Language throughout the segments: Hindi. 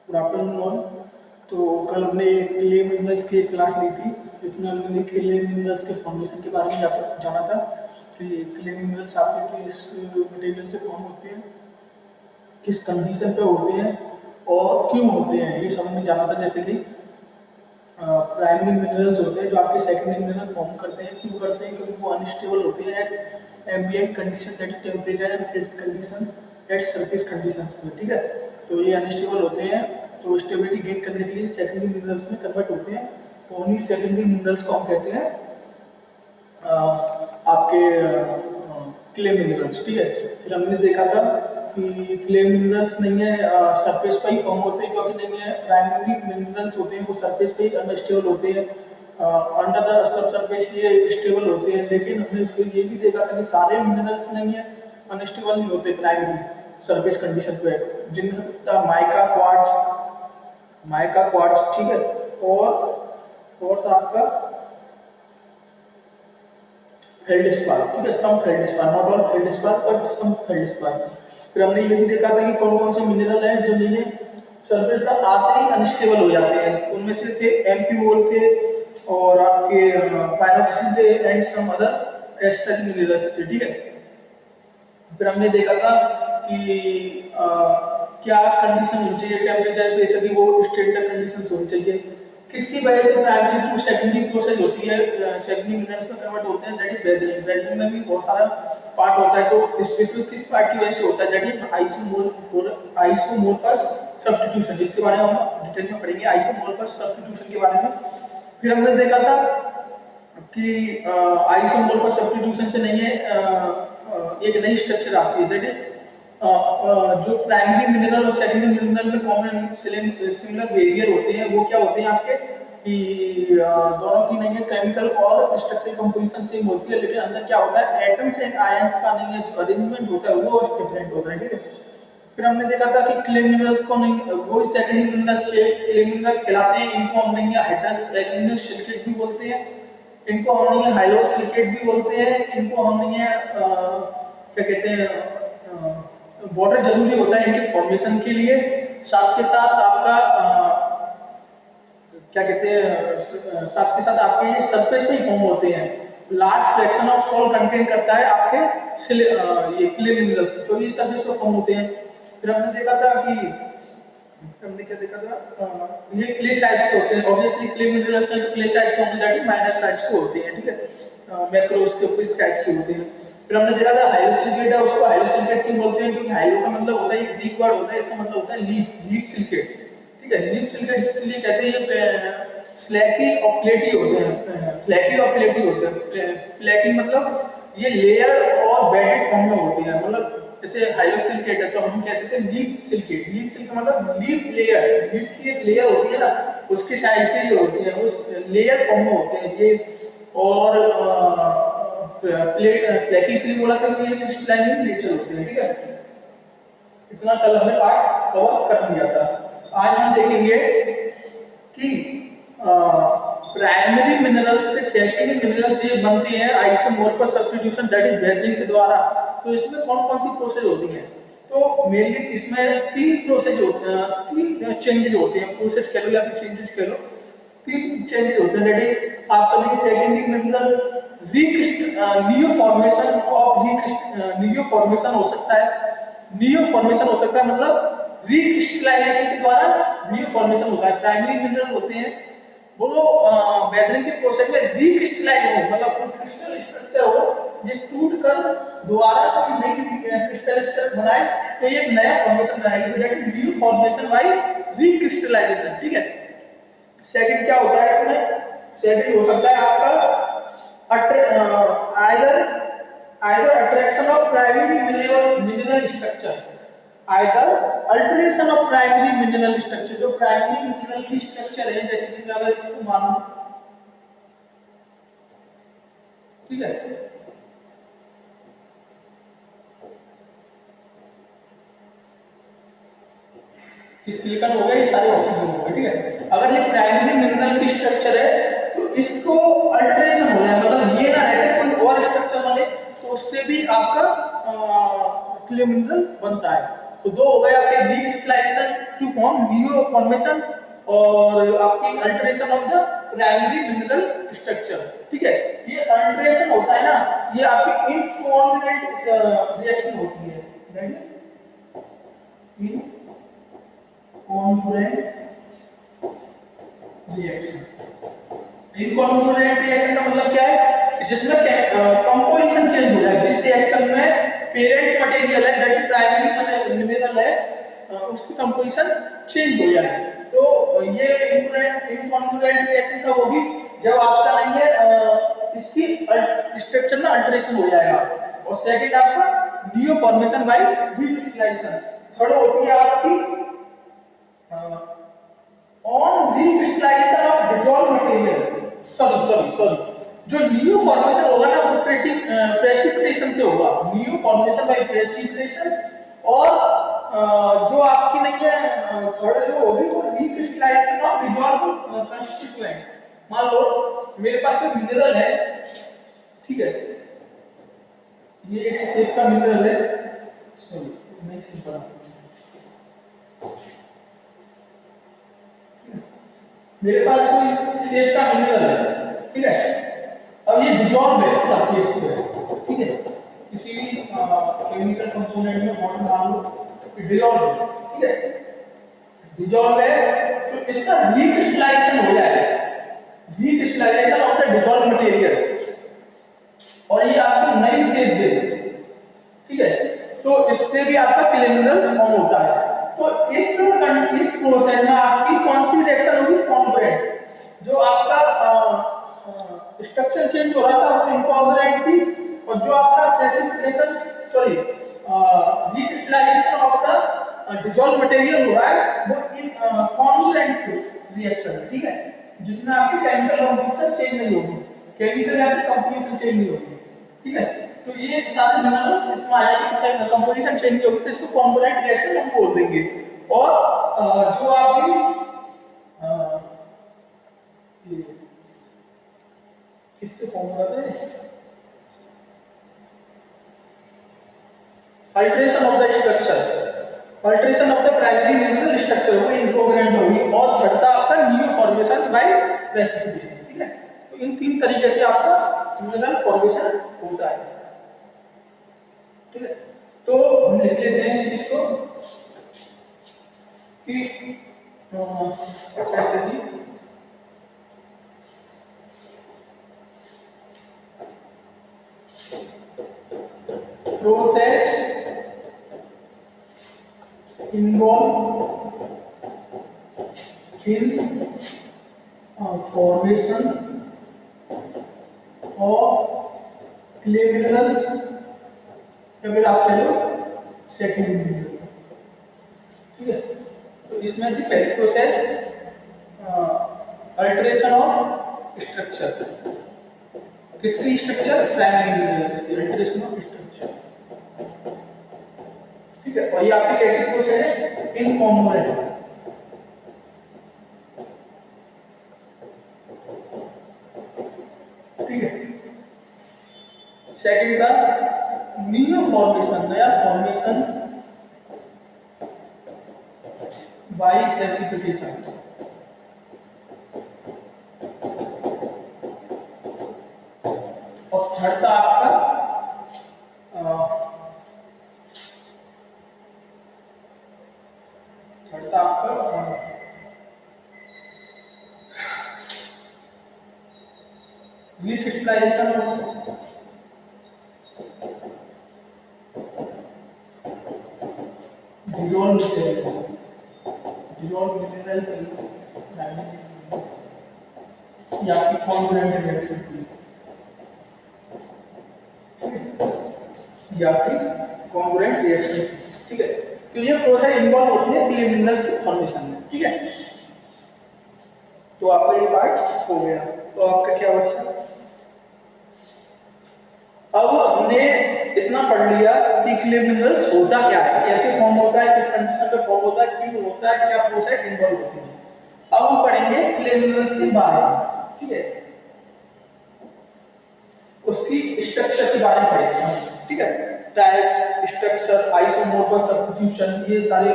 Good afternoon all. तो कल हमने क्ले मिनरल्स की एक क्लास ली थी, जिसमें हमने क्ले मिनरल्स के फॉर्मेशन के बारे में जाना था कि क्ले मिनरल्स आपके किस मटेरियल से फॉर्म होते हैं, किस कंडीशन पे होते हैं और क्यों होते हैं, ये सब हमने जाना था। जैसे कि प्राइमरी मिनरल्स होते हैं जो आपके सेकेंडरी मिनरल फॉर्म करते हैं। क्यों करते हैं? क्योंकि वो अनस्टेबल होते हैं at ambient condition, that is temperature and pressure conditions, at surface conditions पे, ठीक है। तो ये अनस्टेबल होते हैं, तो स्टेबिलिटी गेन करने के लिए सेकेंडरी मिनरल्स में कन्वर्ट होते हैं। तो उन्हीं सेकेंडरी मिनरल्स को हम कहते हैं आपके क्ले मिनरल्स, ठीक है। फिर हमने देखा था कि क्ले मिनरल्स नहीं है सरफेस पे ही फॉर्म होते हैं, क्योंकि नहीं है प्राइमरी मिनरल्स होते हैं वो सरफेस पे ही अनस्टेबल होते हैं, अंडर द सब सरफेस ये स्टेबल होते हैं। लेकिन हमने फिर ये भी देखा था कि सारे मिनरल्स नहीं है अनस्टेबल नहीं होते प्राइमरी सरफेस कंडीशन पे, जिनमें माइका क्वार्ट्ज, ठीक है। और था आपका फेल्डस्पार, ठीक है, some feldspar, not all feldspar but some feldspar. फिर हमने ये भी देखा था कि कौन कौन से मिनरल हैं जो नीचे सरफेस पर आते ही अनस्टेबल हो जाते हैं। उनमें से थे एमपीओल थे और आपके पायरोक्सिन थे and some other acid minerals थे, ठीक है। फिर हमने देखा था कि क्या कंडीशन होनी चाहिए टेम्परेचर प्रेशर की, वो स्टैंडर्ड कंडीशंस होनी चाहिए। किसकी वजह से प्राइमरी टू सेकेंडरी प्रोसेस होती है, सेकेंडरी मिनरल्स में कन्वर्ट होते हैं, दैट इज वेदरिंग। वेदरिंग में भी बहुत सारा पार्ट होता है, तो स्पेशली किस पार्ट की वजह से होता है, दैट इज आइसोमोर्फस सब्स्टिट्यूशन। इसके बारे में हम डिटेल में पढ़ेंगे, आइसोमोर्फस सब्स्टिट्यूशन के बारे में। फिर हमने देखा था कि आइसोमोर्फस सब्स्टिट्यूशन से नहीं है एक नई स्ट्रक्चर आती है, दैट इज जो प्राइमरी मिनरल और सेकेंडरी मिनरल में कॉमन सिमिलर वेरियर होते हैं, वो क्या होते हैं आपके कि दोनों की नहीं है केमिकल और स्ट्रक्चरल कंपोजिशन सेम होती है, लेकिन अंदर क्या होता है एटम्स एंड आयंस का नहीं है जो अरेंजमेंट होता है वो डिफरेंट होता है, ठीक है। फिर हमने देखा था कि क्ले मिनरल्स को नहीं, वो सेकेंडरी मिनरल्स के क्ले मिनरल्स कहलाते हैं। इनको हम नहीं हाइड्रस एल्यूमिनियम सिलिकेट भी बोलते हैं, इनको हम नहीं हाइड्रो सिलिकेट भी बोलते हैं, इनको हम नहीं क्या कहते हैं वाटर जरूरी होता है इनके फॉर्मेशन के लिए। साथ के साथ आपका क्या कहते हैं साथ के साथ आपके ये सरफेस पे ही फॉर्म होते हैं। Large fraction of salt contain करता है आपके ये क्ले मिनरल्स, तो ये सरफेस पे फॉर्म होते हैं। फिर हमने देखा था कि हमने क्या देखा था, ये क्ले साइज के होते हैं। ऑब्वियसली क्ले मिनरल्स में क्ले साइज के होंगे, दैट इज माइनर साइज के होते हैं, ठीक है, मैक्रोस्कोपिक साइज के होते हैं। फिर हमने देखा था हाइड्रोसिलिकेट है, उसको हाइड्रोसिलिकेट क्यों बोलते हैं, क्योंकि हाइड्रो का मतलब होता है ये ग्रीक वर्ड होता है, इसका मतलब होता है लीफ सिलिकेट, ठीक है। लीफ सिलिकेट इसलिए कहते हैं ये स्लैकी और प्लेटी होते हैं, फ्लैकी और प्लेटी होते हैं। फ्लैकी मतलब ये लेयर और बेडेड फॉर्म में होती है, मतलब जैसे हाइड्रोसिलिकेट है तो हम कह सकते हैं लीफ सिलिकेट। लीफ सिलिकेट मतलब लीफ लेयर, लीफ की एक लेयर होती है ना, उसके साइड पे ही होती है, उस लेयर फॉर्म में होते हैं ये। और प्लेट फ्लैकी इसलिए बोला था कि ये क्रिस्टलाइन नेचर होते हैं, ठीक है। इतना कल हमने पार्ट कवर कर लिया था। आज हम देखेंगे कि प्राइमरी मिनरल्स से सेकेंडरी मिनरल्स ये बनते हैं आइसोमोर्फस सब्स्टिट्यूशन, दैट इज वेदरिंग के द्वारा। तो इसमें कौन कौन सी प्रोसेस होती है? तो मेनली इसमें तीन प्रोसेस होते हैं, तीन चेंजेस होते हैं, प्रोसेस कह लो या फिर चेंजेस कह लो। तीन चेंजेस होते हैं, दैट इज आपका secondary mineral neo formation of neo formation हो सकता है। नियो फॉर्मेशन हो सकता है मतलब रिक्रिस्टलाइजेशन के द्वारा नियो फॉर्मेशन होता है। प्राइमरी मिनरल होते हैं वो वेदरिंग के प्रोसेस में रिक्रिस्टलाइज हो, मतलब कोई क्रिस्टल स्ट्रक्चर हो, ये टूट कर दोबारा कोई नई क्रिस्टल स्ट्रक्चर बनाए तो ये एक नया फॉर्मेशन बनाएगी, that is new formation by recrystallisation, ठीक है। सेकंड क्या होता है इसमें? सेकंड हो सकता है आपका either attraction of primary mineral structure, either alteration of primary mineral structure। जो प्राइमरी मिनरल की स्ट्रक्चर है, जैसे कि अगर इसको मानो, ठीक है, ये सिलिकॉन हो गया, ये सारे ऑक्सीजन हो गए, ठीक है। अगर ये प्राइमरी मिनरल की स्ट्रक्चर है तो इसको अल्टरेशन हो रहा है, मतलब ये ना रहे कोई और स्ट्रक्चर बने, तो उससे भी आपका क्ले मिनरल बनता है। तो दो हो गए आपके recrystallisation to form new formation और आपकी alteration of the primary mineral structure. ठीक है, ये अल्टरेशन होता है ना, ये आपकी इनकॉन्ग्रुएंट रिएक्शन होती है, इनकॉन्ग्रुएंट रिएक्शन। इनकॉन्ग्रुएंट रिएक्शन का मतलब क्या है, जिसमें कंपोजिशन चेंज हो जाए, जिस रिएक्शन में पेरेंट मटेरियल है दैट प्राइमरी मिनरल है उसकी कंपोजिशन चेंज हो जाए। तो ये इनकॉन्ग्रुएंट रिएक्शन का होगी जब आपका नहीं है इसकी स्ट्रक्चर में अल्टरेशन हो जाएगा। और सेकंड आपका new formation by recrystallisation. Third होती है आपकी on recrystallisation of dissolve material. Sorry जो न्यू फॉर्मेशन होगा ना वो प्रेसिपिटेशन से होगा, न्यू फॉर्मेशन बाय प्रेसिपिटेशन। और जो आपकी नहीं है थर्ड जो होगी वो रिक्रिस्टलाइजेशन ऑफ डिसॉल्व कंस्टिट्यूएंट्स। मान लो मेरे पास कोई मिनरल है, ठीक है, ये एक शेप का मिनरल है, सॉरी नहीं सिंपल, मेरे पास कोई शेप का मिनरल है, ठीक है, अब ये डिसॉल्व है सरफेस पे, ठीक है, किसी भी केमिकल कंपोनेंट में वाटर डाल लो डिसॉल्व है, ठीक है, डिसॉल्व है तो इसका रिक्रिस्टलाइजेशन हो जाएगा, recrystallisation of the dissolve material, और ये आपको नई शेप दे, ठीक है, तो इससे भी आपका क्ले मिनरल फॉर्म होता है। तो इस प्रोसेस में आपकी कौन सी रिएक्शन होगी, कॉन्ग्रुएंट, जो आपका स्ट्रक्चर चेंज हो रहा था वो इनकॉन्ग्रुएंट थी, और जो आपका precipitation sorry recrystallisation of the dissolve material हो रहा है वो कॉन्ग्रुएंट रिएक्शन, ठीक है, जिसमें आपकी केमिकल कंपोजिशन चेंज नहीं होगी, केमिकल या कंपोजिशन चेंज नहीं होगी, ठीक है। तो ये सारे मिनरल्स इसमें आ जाएंगे, कंपोजिशन चेंज नहीं होगी, तो इसको कॉन्ग्रुएंट रिएक्शन हम बोल देंगे। और जो आपकी किससे फॉर्म हो रहा है, alteration of the structure, alteration of the primary mineral structure वो इनकॉन्ग्रुएंट होगी, और घटता आपका न्यू फॉर्मेशन बाय प्रेसिपिटेशन, ठीक है। तो इन तीन तरीके से आपका मिनरल फॉर्मेशन होता है, ठीक है। तो हम लिख लेते हैं इस चीज को कि कैसे थी, process involved in formation of clay minerals, या फिर आप कह लो सेकेंडरी मिनरल, ठीक है। तो इसमें थी पहली प्रोसेस अल्टरेशन ऑफ स्ट्रक्चर, किसकी structure, primary mineral, alteration of structure, ठीक है। और ये आपकी कैसी प्रोसेस है, इनकॉन्ग्रुएंट, ठीक है। सेकंड का न्यू फॉर्मेशन, नया फॉर्मेशन बाय प्रेसिपिटेशन, और थर्ड था आपका रिक्रिस्टलाइजेशन डिसॉल्व मिनरल या आपकी कॉन्ग्रुएंट रिएक्शन थी, या आपकी कॉन्ग्रुएंट रिएक्शन, ठीक है। तो ये प्रोसेस इन्वॉल्व होती है क्ले मिनरल्स के फॉर्मेशन में, ठीक है। तो आपका ये पार्ट हो गया, तो आपका क्या बचा, अब हमने इतना पढ़ लिया कि क्ले मिनरल्स होता क्या है, कैसे फॉर्म होता है, किस कंडीशन पे फॉर्म होता है, क्यों होता है, क्या प्रोसेस इन्वॉल्व होती है। अब हम पढ़ेंगे क्ले मिनरल्स के बारे में, ठीक है, उसकी स्ट्रक्चर के बारे में पढ़ेंगे, ठीक है। टाइप्स, स्ट्रक्चर, आइसोमोर्फस सब्स्टिट्यूशन, ये सारे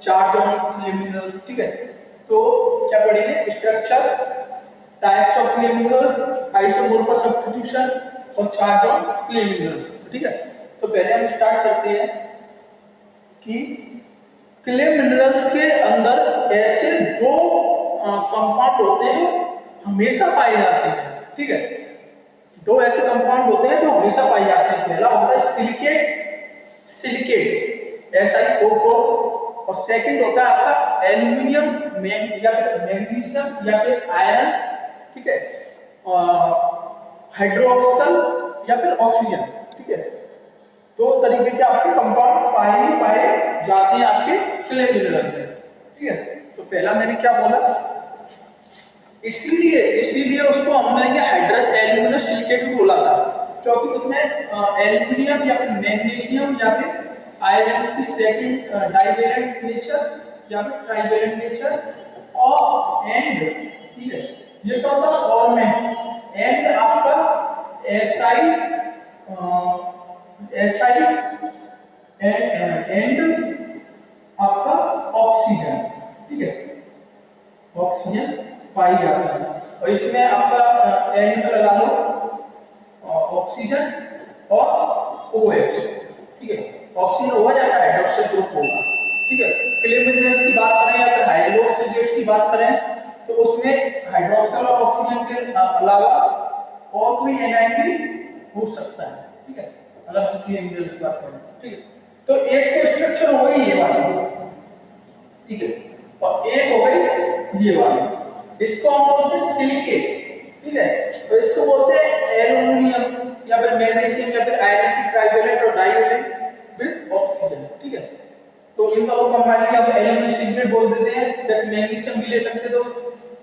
चार्ट ऑन क्ले मिनरल्स, ठीक है। तो क्या पढ़ेंगे? Structure, types of clay minerals, isomorphous substitution और चार्ट ऑन क्ले मिनरल्स, ठीक है। तो पहले हम स्टार्ट करते हैं कि क्ले मिनरल्स के अंदर ऐसे दो कंपाउंड होते हैं जो हमेशा पाए जाते हैं, ठीक है। दो ऐसे कंपाउंड होते हैं जो हमेशा पाए जाते हैं। पहला होता है सिलिकेट, सिलिकेट Si4 और सेकंड होता है आपका एल्यूमिनियम या फिर मैग्नीशियम या फिर आयरन, ठीक है, हाइड्रोक्सल या फिर ऑक्सीजन, ठीक है। दो तरीके के आपके कंपाउंड पाए जाते हैं आपके क्ले मिनरल में, ठीक है। तो पहला मैंने क्या बोला, इसीलिए उसको हमने हाइड्रस एल्यूमिनियम सिलिकेट भी बोला था, क्योंकि उसमें एल्यूमिनियम या फिर मैग्नीशियम या फिर आयरन की सेकंड डाइवैलेंट नेचर या फिर ट्राइवैलेंट नेचर और एंड, ठीक है, ये तो होता है और में एंड आपका एसआई एंड आपका ऑक्सीजन, ठीक है, ऑक्सीजन पाई जाती है। और इसमें आपका एंड लगा लो ऑक्सीजन और OH, ठीक है। ऑक्सीजन हो जाता है, हाइड्रोक्सिल ग्रुप होगा, ठीक है। क्ले मिनरल्स की बात करें या फिर हाइड्रोक्सिलेट्स की बात करें तो उसमें हाइड्रोक्सिल और ऑक्सीजन के अलावा और कोई एनायन भी हो सकता है, ठीक है, अगर हम क्ले मिनरल्स की बात करें, ठीक है। तो एक तो स्ट्रक्चर हो गई ये वाली, ठीक है, और एक हो गई ये वाली, इसको हम बोलते हैं सिलिकेट, ठीक है। तो इसको बोलते हैं एल्यूमिनियम या फिर मैग्नीशियम या फिर आयरन की ट्राइवैलेंट और डाइवैलेंट विद ऑक्सीजन, ठीक है। तो इन दोनों को कंबाइन किया तो एल्यूमिनियम सिलिकेट बोल देते हैं, जैसे मैग्नीशियम भी ले सकते हो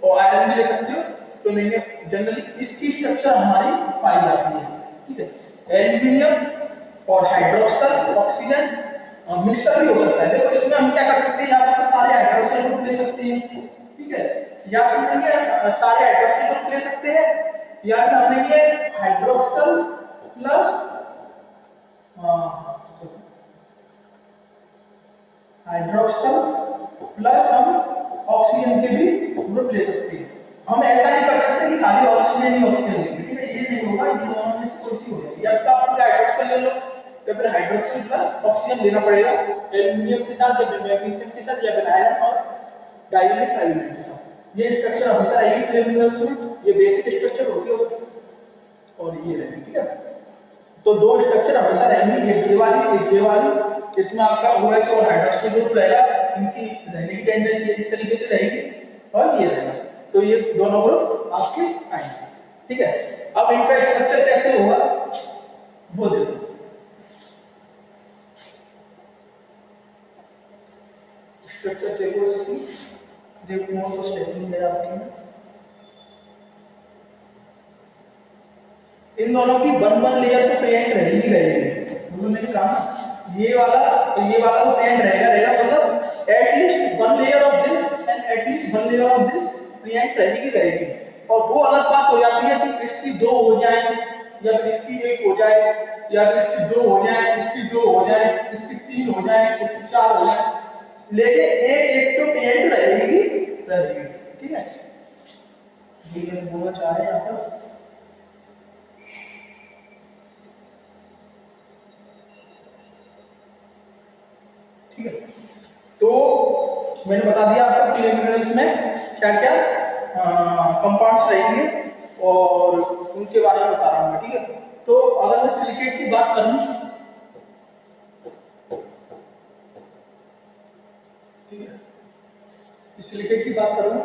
और आयरन भी ले सकते हो। तो लेंगे जनरली इसकी स्ट्रक्चर हमारी पाई जाती है, ठीक है। एल्यूमिनियम और हाइड्रोक्सल ऑक्सीजन मिक्सर भी हो सकता है। देखो इसमें हम क्या कर सकते हैं, या तो सारे हाइड्रोक्साइड ग्रुप ले सकते हैं, ठीक है, या फिर हम ये सारे हाइड्रोक्साइड ग्रुप ले सकते हैं, या फिर हमें ये हाइड्रोक्सल प्लस हाइड्रोक्सल प्लस हम ऑक्सीजन के भी ग्रुप ले सकते हैं। हम ऐसा नहीं कर सकते कि खाली ऑक्सीजन ही ऑक्सीजन लेंगे, ठीक है, ये नहीं होगा, ये दोनों में से कोई सी हो जाएगी। या तो आप हाइड्रोक्सल ले लो या फिर हाइड्रोक्सल प्लस ऑक्सीजन लेना पड़ेगा एल्यूमिनियम के साथ या फिर मैग्नीशियम के साथ या फिर आयरन और डाइवैलेंट ट्राइवैलेंट के साथ। ये स्ट्रक्चर हमेशा रहेगी क्ले मिनरल्स में, ये बेसिक स्ट्रक्चर होती है उसकी, और ये रहेगी, ठीक है। तो दो स्ट्रक्चर हमेशा रहेंगी, एक ये वाली, इसमें आपका OH और हाइड्रोक्सिल ग्रुप रहेगा, इनकी रहने की टेंडेंसी इस तरीके से रहेगी, और ये रहेगा। तो ये दोनों ग्रुप आपके आएंगे, ठीक है। अब इनका स्ट्रक्चर कैसे होगा वो देखो। स्ट्रक्चर देखो इसकी, देखो तो स्टेटमेंट है आपकी, इन दोनों की वन लेयर तो प्रेजेंट रहेगी, मैंने कहा ये वाला तो प्रेजेंट रहेगा, मतलब at least one layer of this and at least one layer of this present रहेगी। और वो अलग बात हो जाती है कि इसकी दो हो जाए या फिर इसकी एक हो जाए या फिर इसकी दो हो जाए, इसकी दो हो जाए, इसकी तीन हो जाए, इसकी चार हो जाए, लेकिन एक तो प्रेजेंट रहेगी, ठीक है। ये मैं बोलना चाह रहे हैं यहाँ पर, ठीक है। तो मैंने बता दिया आपको क्ले मिनरल्स में क्या क्या कंपाउंड्स रहेंगे और उनके बारे में बता रहा हूँ मैं, ठीक है। तो अगर मैं सिलिकेट की बात करूं, ठीक है, सिलिकेट की बात करूं,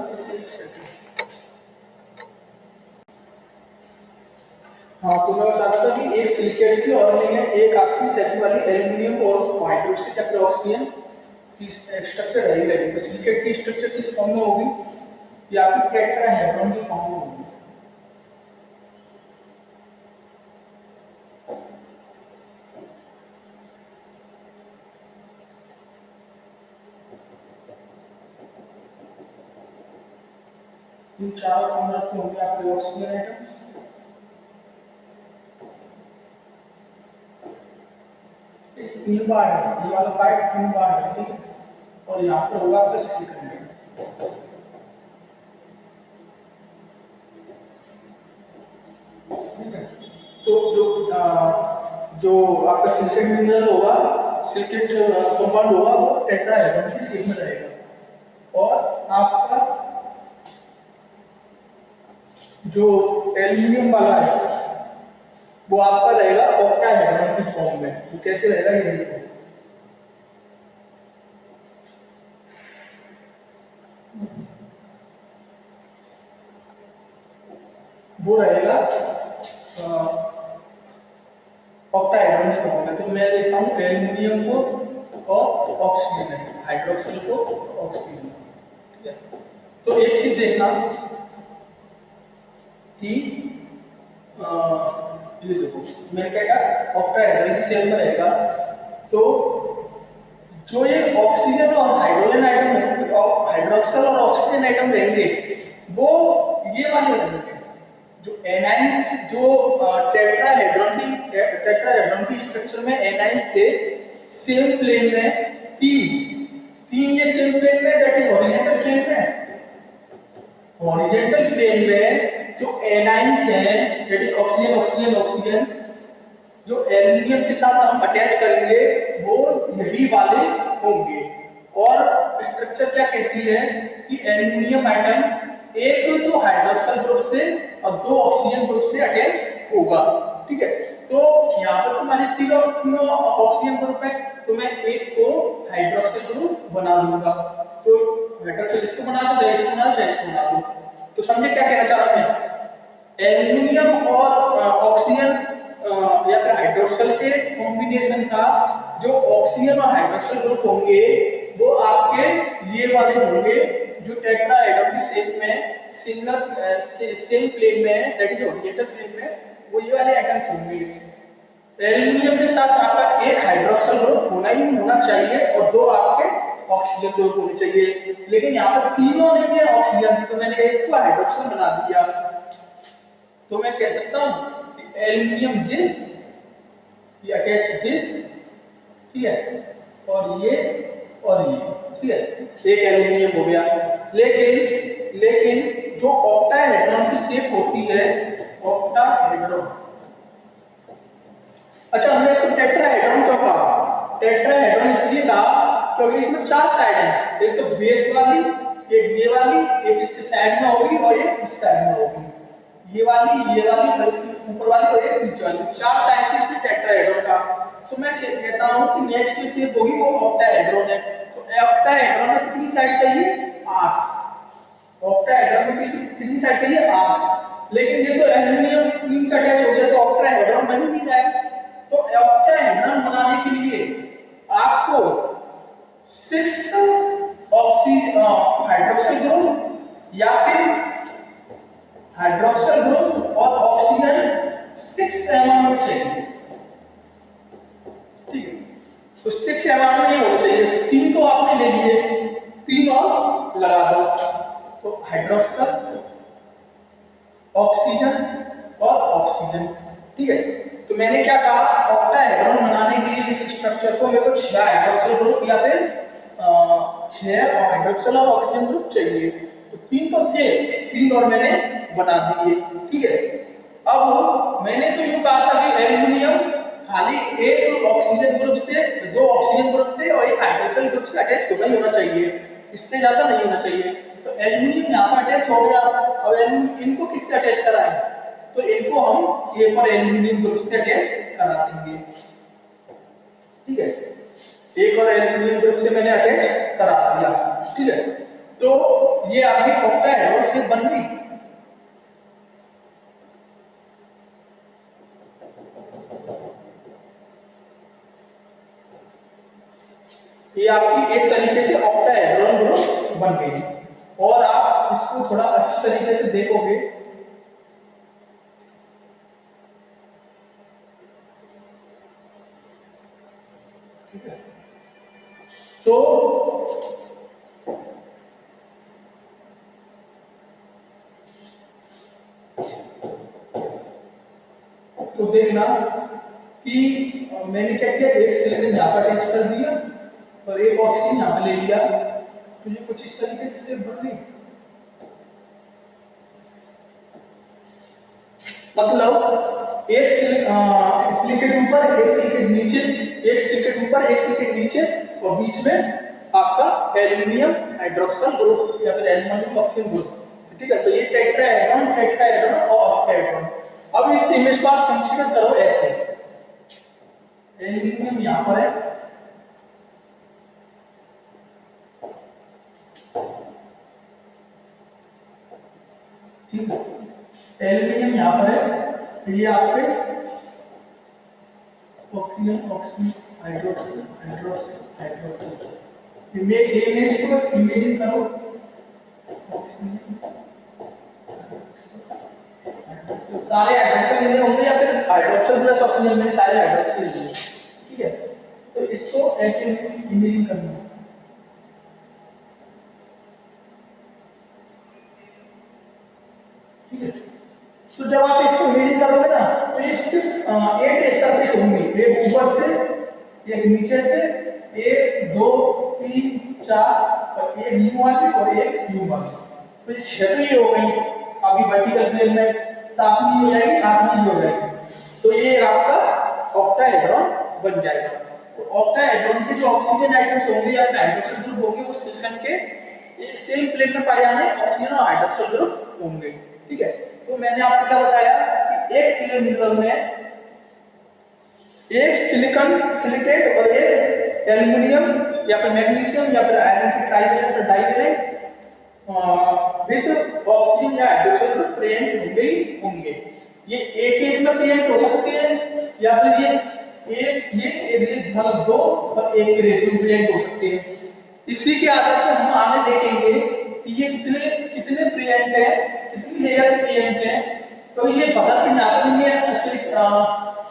हाँ, तो मैं बता रहा था कि एक सिलिकेट की और नहीं है, एक आपकी सेकंड वाली एल्यूमिनियम और हाइड्रोक्साइड या फिर ऑक्सीजन की स्ट्रक्चर रहेगी। तो सिलिकेट की स्ट्रक्चर किस फॉर्म में होगी, या फिर टेट्राहेड्रॉन की फॉर्म में होगी। इन चारों फॉर्मेट में होंगे आपके ऑक्सीजन एटम्स, 3 बार है, ये वाला पार्ट 3 बार है, ठीक है। और यहाँ पर होगा आपका सिलिकॉन, ठीक है। तो जो आपका सिलिकेट मिनरल होगा, सिलिकेट कंपाउंड होगा, वो टेट्राहेड्रॉन की शेप में रहेगा। और आपका जो एल्यूमिनियम वाला है वो आपका रहेगा ऑक्टाहेड्रॉन की फॉर्म में। तो कैसे रहेगा ये देखो, वो रहेगा ऑक्टाहेड्रॉन की फॉर्म में। तो मैं देखता हूँ एल्यूमिनियम को और ऑक्सीजन है, हाइड्रोक्सिल को ऑक्सीजन, ठीक है। तो एक चीज देखना कि ये देखो मैंने क्या कहा, ऑक्टाहेड्रल की शेप में रहेगा। तो जो ये ऑक्सीजन और हाइड्रोजन आइटम, हाइड्रोक्सल और ऑक्सीजन आइटम रहेंगे, वो ये वाले रहेंगे जो एनाइंस, जो टेट्राहेड्रॉन की स्ट्रक्चर में एनाइंस थे, सेम प्लेन में तीन तीन ये सेम प्लेन में, दैट इज हॉरिजॉन्टल प्लेन में, हॉरिजॉन्टल प्लेन में जो एनाइंस है, that is oxygen oxygen oxygen, जो एल्यूमिनियम के साथ हम अटैच करेंगे वो यही वाले होंगे। और स्ट्रक्चर क्या कहती है कि एल्यूमिनियम आइटम एक तो हाइड्रोक्सल ग्रुप से और 2 ऑक्सीजन ग्रुप से अटैच होगा, ठीक है। तो यहाँ पर तुम्हारे तीनों ऑक्सीजन ग्रुप है, तो मैं एक को हाइड्रोक्सिल ग्रुप बना दूंगा। तो हाइड्रोक्सिल इसको बना दो, इसको बना दो, इसको बना दो। तो समझे क्या कहना चाह रहा हूं मैं, एल्यूमिनियम और ऑक्सीजन या फिर हाइड्रोक्सल के कॉम्बिनेशन का जो ऑक्सीजन और हाइड्रोक्सल ग्रुप होंगे वो आपके ये वाले होंगे जो टेट्राहेड्रॉन की शेप में सिंगल सेम प्लेन में है, दैट इज हॉरिजॉन्टल प्लेन में, वो ये वाले आइटम्स होंगे। एल्यूमिनियम के साथ आपका एक हाइड्रोक्सल ग्रुप होना ही होना चाहिए और 2 आपके ऑक्सीजन ग्रुप होने चाहिए। लेकिन यहाँ पर तीनों ने ऑक्सीजन, तो मैंने एक को हाइड्रोक्सल बना दिया। तो मैं कह सकता हूँ एल्यूमिनियम दिस, ये अटैच दिस, ठीक है, और ये, ठीक है, एक एल्यूमिनियम हो गया। लेकिन जो ऑक्टाहेड्रॉन की शेप होती है, ऑक्टाहेड्रॉन, अच्छा हमने इसको टेट्राहेड्रॉन क्यों कहा? टेट्राहेड्रॉन इसलिए कहा क्योंकि इसमें 4 साइड है, एक तो बेस वाली, एक ये वाली, एक इसके साइड में होगी और एक इस साइड में होगी, ये वाली और इसकी ऊपर वाली और एक नीचे वाली, 4 साइड की इसमें टेट्राहेड्रॉन का। तो मैं कहता हूं कि नेक्स्ट की शेप होगी वो ऑक्टाहेड्रॉन है। तो ऑक्टाहेड्रॉन में कितनी साइड चाहिए? 8। ऑक्टाहेड्रॉन में कितनी साइड चाहिए? 8। लेकिन ये तो एल्यूमिनियम 3 से अटैच हो गया तो ऑक्टाहेड्रॉन बन ही नहीं रहा है। तो ऑक्टाहेड्रॉन बनाने के लिए आपको 6 ऑक्सीजन हाइड्रोक्सिल ग्रुप या फिर हाइड्रोक्सिल ग्रुप और ऑक्सीजन 6 एमआर में चाहिए, ठीक है। तो 6 एमआर में नहीं होना चाहिए, 3 तो आपने ले लिए, 3 और लगा दो। तो हाइड्रोक्सिल, ऑक्सीजन और ऑक्सीजन, ठीक है। तो मैंने क्या कहा, ऑक्टाहेड्रॉन बनाने के लिए इस स्ट्रक्चर को मेरे को 6 हाइड्रोक्सिल ग्रुप या फिर 6 हाइड्रोक्सिल और ऑक्सीजन ग्रुप चाहिए। तो 3 तो थे, 3 और मैंने बना दिए, ठीक है। अब मैंने तो यूं कहा था कि एल्यूमिनियम खाली एक ऑक्सीजन ग्रुप से, 2 ऑक्सीजन ग्रुप से और एक हाइड्रोक्सिल ग्रुप से अटैच होना ही होना चाहिए, इससे ज्यादा नहीं होना चाहिए। तो एल्यूमिनियम यहाँ पर अटैच हो गया। अब इनको किससे अटैच कराएं? तो इनको हम एक और एल्यूमिनियम ग्रुप से अटैच करा देंगे, ठीक है। एक और एल्यूमिनियम ग्रुप से मैंने अटैच करा दिया, ठीक है। तो ये आपकी ऑक्टाहेड्रॉन शेप बन गई। ये आपकी एक तरीके से ऑक्टाहेड्रॉन ग्रुप बन गई। और आप इसको थोड़ा अच्छी तरीके से देखोगे तो देखना कि और मैंने क्या किया, एक सिलिकॉन यहाँ पर अटैच कर दिया और एक ऑक्सीजन यहाँ पे ले लिया, तो ये कुछ इस तरीके से बन गई। मतलब एक सिलिकेट ऊपर, एक सिलिकेट नीचे, एक सिलिकेट ऊपर, एक सिलिकेट नीचे, और बीच में आपका एल्युमिनियम हाइड्रोक्साइड ग्रुप या फिर एल्युमिनियम ऑक्सीजन ग्रुप। ठीक है, तो ये टेट्राहेड्रॉन, टेट्राहेड्रॉन और ऑक्टाहेड्रॉन। अब इस इमेज को आप कंसीडर करो ऐसे, एल्युमिनियम यहां पर है, ठीक है, एल्युमिनियम यहां पर है, ये आपके oxygen, oxygen, hydroxide, hydroxide, hydroxide. Image को इमेजिन करो, सारे हाइड्रोक्साइड ले होंगे या फिर हाइड्रोक्साइड प्लस ऑक्सीजन में सारे हाइड्रोक्साइड ले, ठीक है। तो इसको ऐसे इमेजिन करना है, ठीक है। तो जब आप इसको इमेजिन करोगे ना, तो ये 8 सरफेस होंगी, एक ऊपर से, एक नीचे से, 1 2 3 4 और एक यू वाली और एक यू वाली। तो ये 6 तो ये हो गई अभी वर्टिकल प्लेन में, सातवीं हो जाएगी, आठवीं हो जाएगी। तो ये आपका ऑक्टाहेड्रॉन बन जाएगा। तो ऑक्टाहेड्रॉन के जो ऑक्सीजन आइटम्स होंगे या हाइड्रोक्साइड ग्रुप होंगे वो सिलिकॉन के एक सेम प्लेन में पाए जाने ऑक्सीजन और हाइड्रोक्साइड ग्रुप होंगे, ठीक है। तो मैंने आपको क्या बताया कि एक क्लियर मिनरल में एक सिलिकॉन सिलिकेट और एक एल्युमिनियम या फिर मैग्नीशियम या फिर आयरन की ट्राइवेलेंट और डाइवेलेंट विद ऑक्सीजन या हाइड्रोजन ग्रुप प्रेजेंट होंगे। ये एक में प्रेजेंट हो सकते हैं या फिर ये मतलब 2 और 1 के रेशियो में प्रेजेंट हो सकते हैं। इसी के आधार पर हम आगे देखेंगे कि ये कितने कितने प्रेजेंट है, कितनी लेयर्स प्रेजेंट है। तो ये पता फिर यहाँ पे में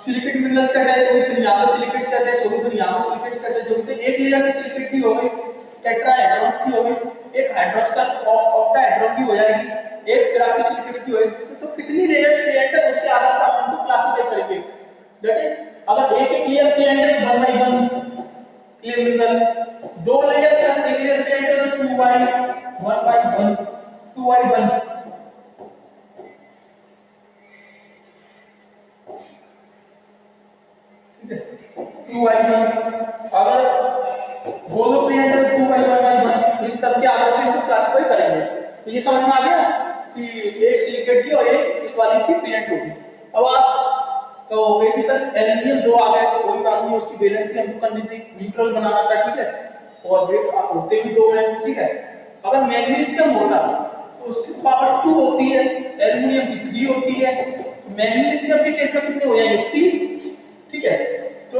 सिलिकेट मिनरल सेट है, तो फिर यहाँ पे सिलिकेट सेट है, जो फिर यहाँ पे सिलिकेट सेट है, जो फिर एक लेयर में सिलिकेट की हो गई, टेट्राहेड्रॉन्स की हो गई, एक हाइड्रोक्साइड ऑक्टाहेड्रॉन की हो जाएगी, एक फिर आपकी सिलिकेट की हो गई। तो कितनी लेयर्स प्रेजेंट है उसके आधार पर अपन को क्लासिफाई करेंगे। दैट अगर एक एक लेयर प्रेजेंट है 1 by 1 clear mineral, 2 layer plus एक लेयर प्रेजेंट है तो 2 by 1 by 1 2 by 1, ठीक है, 2 by 1। अगर दोनों प्रेजेंट है तो 2 by 1 by 1, इन सब के आधार पर इसको क्लासिफाई करेंगे। तो ये समझ में आ गया कि एक सिलिकेट की और एक इस वाली की प्रेजेंट होगी। अब आप कहोगे कि सर एल्युमिनियम 2 आ गए, कोई बात नहीं, उसकी वैलेंसी हमको करनी थी, न्यूट्रल बनाना था, ठीक है, और वेट होते भी 2 हैं, ठीक है। अगर मैग्नीशियम होता तो उसकी पावर 2 होती है, एल्युमिनियम की 3 होती है, मैग्नीशियम के केस में कितने हो जाएंगे 3, ठीक है। तो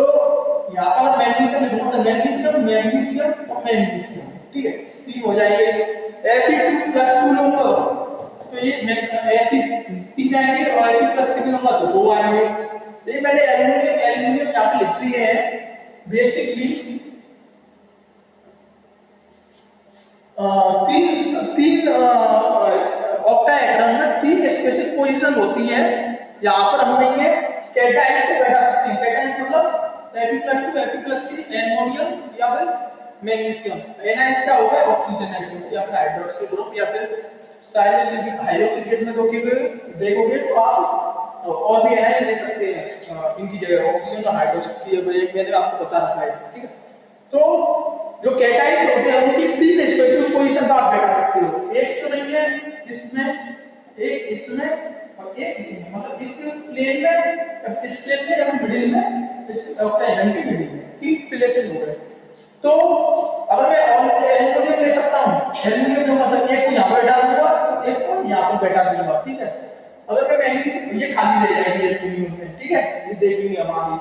यहाँ पर मैग्नीशियम लिखूंगा तो मैग्नीशियम, मैग्नीशियम और मैग्नीशियम, ठीक है, 3 हो जाएंगे। Fe2 + 2 लूंगा तो ये Fe3 आएंगे और Fe+3 लूंगा तो 2 आएंगे। ये मैंने एल्युमिनियम यहाँ पे लिख दिए हैं बेसिकली तीन ऑक्टाहेड्रॉन में 3 स्पेसिफिक पोजीशन होती है। यहाँ पर हम ये कैटायंस को बैठा सकते हैं। कैटायंस मतलब Fe+2 Fe+3 एमोनियम या फिर मैग्नीशियम। एनायंस क्या होगा, ऑक्सीजन आइटम्स या फिर हाइड्रोक्सी ग्रुप या फिर साइलोसिलिकेट हाइड्रोक्सिलेट में देखोगे तो आप और भी एनायंस ले सकते हैं इनकी जगह, ऑक्सीजन और हाइड्रोक्साइड की जगह मैंने आपको बता रखा है, ठीक है। तो जो कैटायंस होते हैं उनकी 3 स्पेसिफिक पोजीशन पर आप बैठा सकते हो। एक तो नहीं है इसमें, एक इसमें और एक इसमें, मतलब इस प्लेन में, इस प्लेन में या मिडिल में, इस ऑक्टाहेड्रॉन के मिडिल में 3 प्लेसेस हो गए। तो अगर मैं एल्युमिनियम ले सकता हूं, एल्युमिनियम जो मतलब एक को यहां पर डाल दूंगा, एक को यहां पर बैठा दूंगा, ठीक है। अगर मैं मैग्नीशियम, ये खाली रह जाएगी एल्युमिनियम में, ठीक है, ये देखेंगे हम आगे।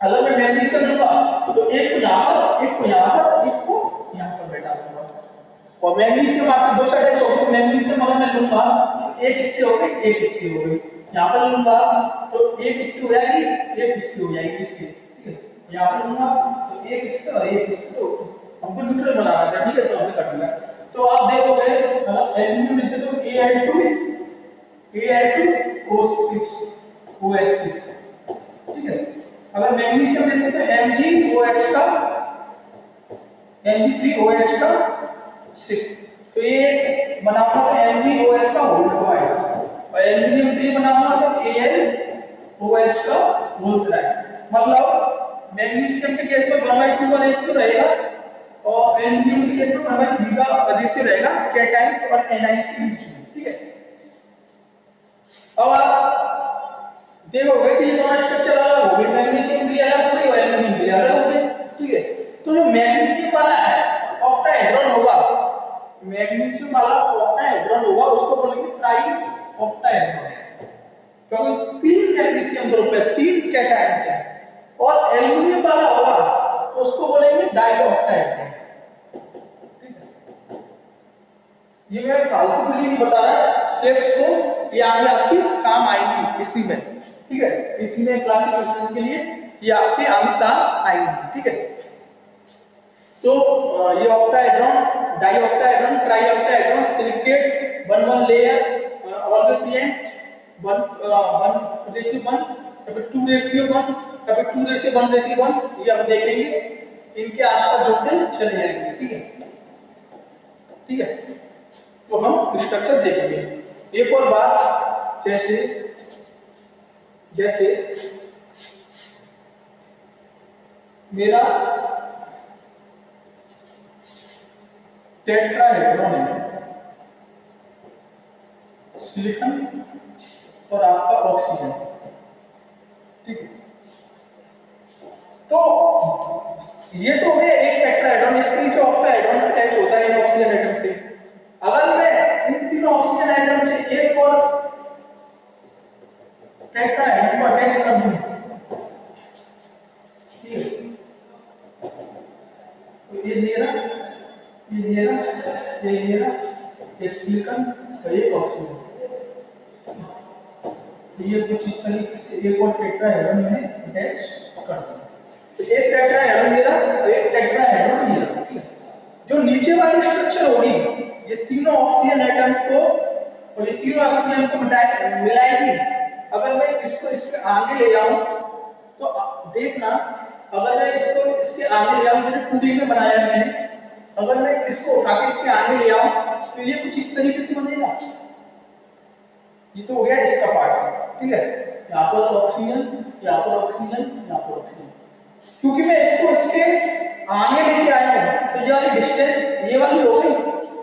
अगर मैं मैग्नीशियम लूंगा तो एक को यहां पर, एक को यहां पर, एक को यहां पर बैठा दूंगा। और मैग्नीशियम आपके 2 साइड होगी, मैग्नीशियम अगर मैं लूंगा तो एक इससे हो गई, एक इससे हो गई। यहां पर लूंगा तो एक इससे हो जाएगी, एक इससे हो जाएगी, इससे, ठीक है। यहां पर लूंगा तो एक इससे और एक इससे, हमको न्यूट्रल बनाना था, ठीक है, तो हमने कर दिया। तो आप देखोगे मतलब एल्युमिनियम लिखते तो Al2O6 OS6, ठीक है। अगर मैग्नीशियम लेते तो MgOH का Mg3OH का 6, तो ये बना हुआ था MgOH का होल ट्वाइस, और एल्यूमिनियम 3 बना हुआ था AlOH का होल थ्राइस। मतलब मैग्नीशियम के केस में 1/2 का रेशियो रहेगा और एल्यूमिनियम के केस में 1/3 का रेशियो रहेगा कैटायंस और एनायंस के बीच में, ठीक है। अब आप देखोगे कि ये दोनों स्ट्रक्चर अलग हो गए, मैग्नीशियम भी अलग हो गई और एल्यूमिनियम भी अलग हो गई, ठीक है। तो जो मैग्नीशियम वाला है ऑक्टाहेड्रॉन होगा, मैग्नीशियम वाला ऑक्टाहेड्रॉन होगा, उसको बोलेंगे ट्राई ऑक्टाहेड्रॉन, क्योंकि 3 मैग्नीशियम ग्रुप है, 3 कैटायंस है। और एल्यूमिनियम वाला होगा तो उसको बोलेंगे डाई ऑक्टाहेड्रॉन, ठीक है। ये मैं फालतू के लिए नहीं बता रहा, शेप्स को ये आगे आपकी काम आएंगी इसी में, ठीक है। इसी में क्लासिफिकेशन के लिए ये आपके आगे काम आएंगी, ठीक है। तो ये octahedron, di octahedron, tri octahedron, silicate 1 layer ऑर्गेपिएंट 1:1, या फिर 2:1, या फिर 2:1:1, ये हम देखेंगे, इनके आसपास जोड़ते चले जाएंगे, ठीक है, ठीक है। तो हम स्ट्रक्चर देखेंगे। एक और बात, जैसे मेरा टेट्राहेड्रॉन है, सिलिकॉन और आपका ऑक्सीजन, ठीक है। तो ये तो है एक टेट्राहेड्रॉन, इसके नीचे ऑक्टाहेड्रॉन अटैच होता है इन ऑक्सीजन एटम से। अगर मैं इन तीनों ऑक्सीजन एटम से एक और टेट्राहेड्रॉन को अटैच कर दूं, ठीक है, तो ये मेरा एक सिलिकॉन और एक ऑक्सीजन, ये कुछ इस तरीके से एक और टेट्राहेड्रॉन मैंने अटैच कर दिया। तो एक टेट्राहेड्रॉन मेरा और एक टेट्राहेड्रॉन मेरा, ठीक है। जो नीचे वाली स्ट्रक्चर होगी, ये तीनों ऑक्सीजन एटम्स को और ये तीनों ऑक्सीजन को मिलाएगी। अगर मैं इसको इसके आगे ले जाऊं तो देखना, अगर मैं इसको इसके आगे ले जाऊं, मैंने 2D में बनाया है मैंने, अगर मैं इसको उठा के इसके आगे ले आऊं तो ये कुछ इस तरीके से बनेगा। ये तो हो गया इसका पार्ट, ठीक है। यहाँ पर ऑक्सीजन, यहाँ पर ऑक्सीजन, यहाँ पर ऑक्सीजन, क्योंकि मैं इसको इसके आगे लेके आया हूं तो ये वाली डिस्टेंस ये वाली हो गई,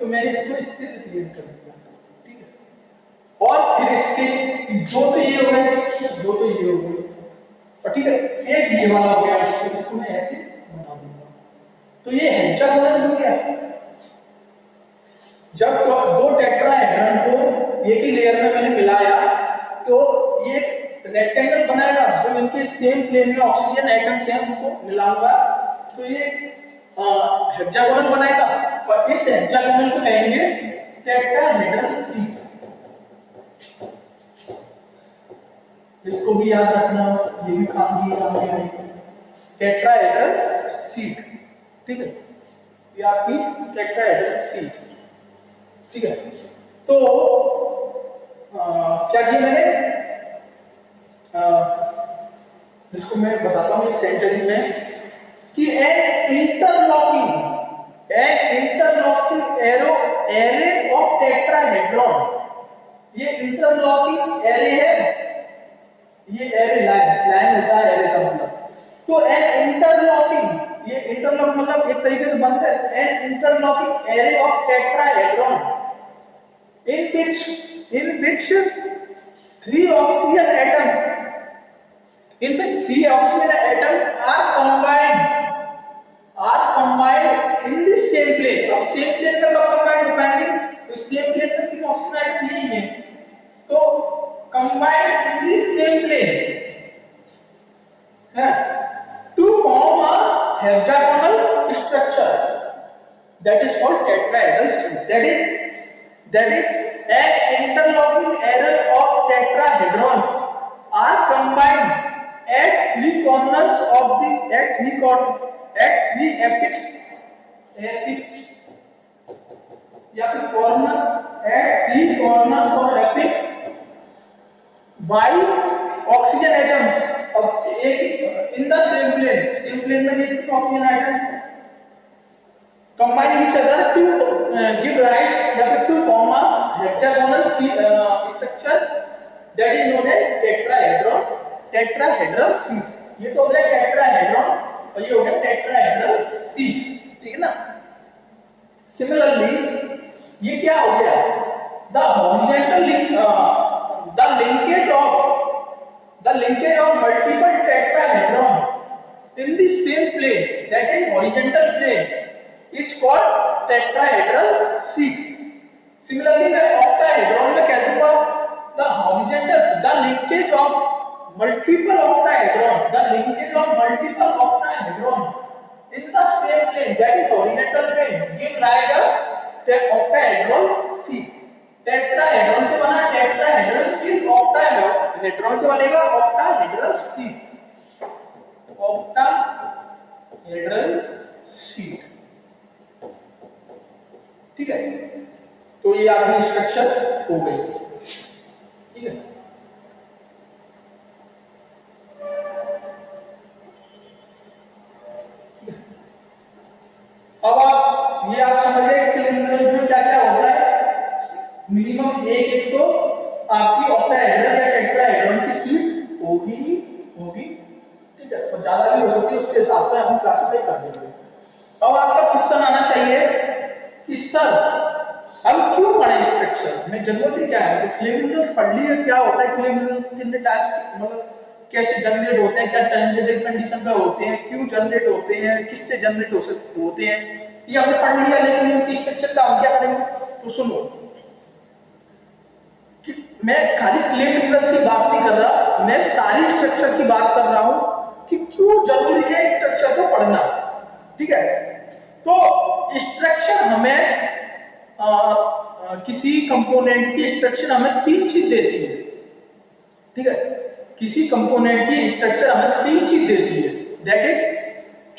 तो मैंने इसको इससे रिप्रेजेंट कर दिया, ठीक है। और फिर इसके दो तो ये हो गए, दो तो ये हो गए, और ठीक है, एक ये वाला हो गया, इसको मैं ऐसे बना दूंगा, तो ये हेक्सागोनल हो गया। जब तो दो टेट्राहेड्रॉन को एक ही लेयर में मैंने मिलाया तो ये रेक्टेंगल बनाएगा, जो इनके सेम प्लेन में ऑक्सीजन एटम्स हैं उनको मिलाऊंगा तो ये हेक्सागोनल बनाएगा, और इस हेक्सागोनल को कहेंगे टेट्राहेड्रल शीट। इसको भी याद रखना, ये भी काम में आएगी, टेट्राहेड्रल शीट, ठीक है। ये आपकी टेट्राहेड्रल शीट, ठीक है। तो क्या किया मैंने, इसको मैं बताता हूं एक सेंटेंस में कि an interlocking array of tetrahedron, ये इंटरलॉकिंग एरे है, ये एरे लाइन होता है एरे का मतलब। तो एन इंटरलॉकिंग, ये इंटरलॉक मतलब एक तरीके से बनता है, an interlocking array of tetrahedron in which three oxygen atoms are combined in the same plane। अब सेम प्लेन में कब कंबाइंड हो पाएंगे, तो सेम प्लेन में तीन ऑक्सीजन एटम यही है, तो combined in the same plane है to form a hexagonal structure that is called tetrahedral sheet। That is an interlocking array of tetrahedrons are combined at three corners of the at three apex या फिर corners at three corners or apex by oxygen atoms अब एक इन द सेम प्लेन में ये तीन ऑक्सीजन आइटम्स हैं, combine each other to give rise to form a hexagonal structure that is known as tetrahedral sheath. ये तो हो गया टेट्राहेड्रॉन और ये हो गया टेट्राहेड्रल शीथ, ठीक है ना। सिमिलरली ये क्या हो गया, the horizontal linkage of multiple tetrahedron in the same plane, that is horizontal plane, is called tetrahedral sheath. Similarly, मैं octahedron में कह दूंगा the linkage of multiple octahedron in the same plane, that is horizontal plane, give rise to octahedral sheath. tetrahedron से बना tetrahedral sheath, octahedron से बनेगा octahedral sheath, octahedral sheath, ठीक है। तो ये आपकी स्ट्रक्चर हो गई, ठीक है। अब ये आप समझ गए कि में क्या क्या होता है। मिनिमम एक तो आपकी ऑक्टाहेड्रल या टेट्राहेड्रल की शीट होगी, ठीक है, और ज्यादा भी हो सकती है, उसके हिसाब से हम क्लासिफाई कर देंगे। अब आपका क्वेश्चन आना चाहिए कि सर हम क्यों पढ़े स्ट्रक्चर में, जरूरत ही क्या है। तो क्ले मिनरल्स पढ़ लिए, क्या होता है क्ले मिनरल्स, कितने टाइप्स के, मतलब कैसे जनरेट होते हैं, क्या टेम्परेचर कंडीशन पे होते हैं, क्यों जनरेट होते हैं, किससे जनरेट होते हैं, ये हमने पढ़ लिया। लेकिन इनकी स्ट्रक्चर का हम क्या करेंगे, तो सुनो कि मैं खाली क्ले मिनरल्स की बात नहीं कर रहा, मैं सारी स्ट्रक्चर की बात कर रहा हूं कि क्यों जरूरी है स्ट्रक्चर को पढ़ना, ठीक है। तो स्ट्रक्चर हमें किसी कंपोनेंट की स्ट्रक्चर हमें तीन चीज देती है, ठीक है। किसी कंपोनेंट की स्ट्रक्चर हमें तीन चीज देती है, दैट इज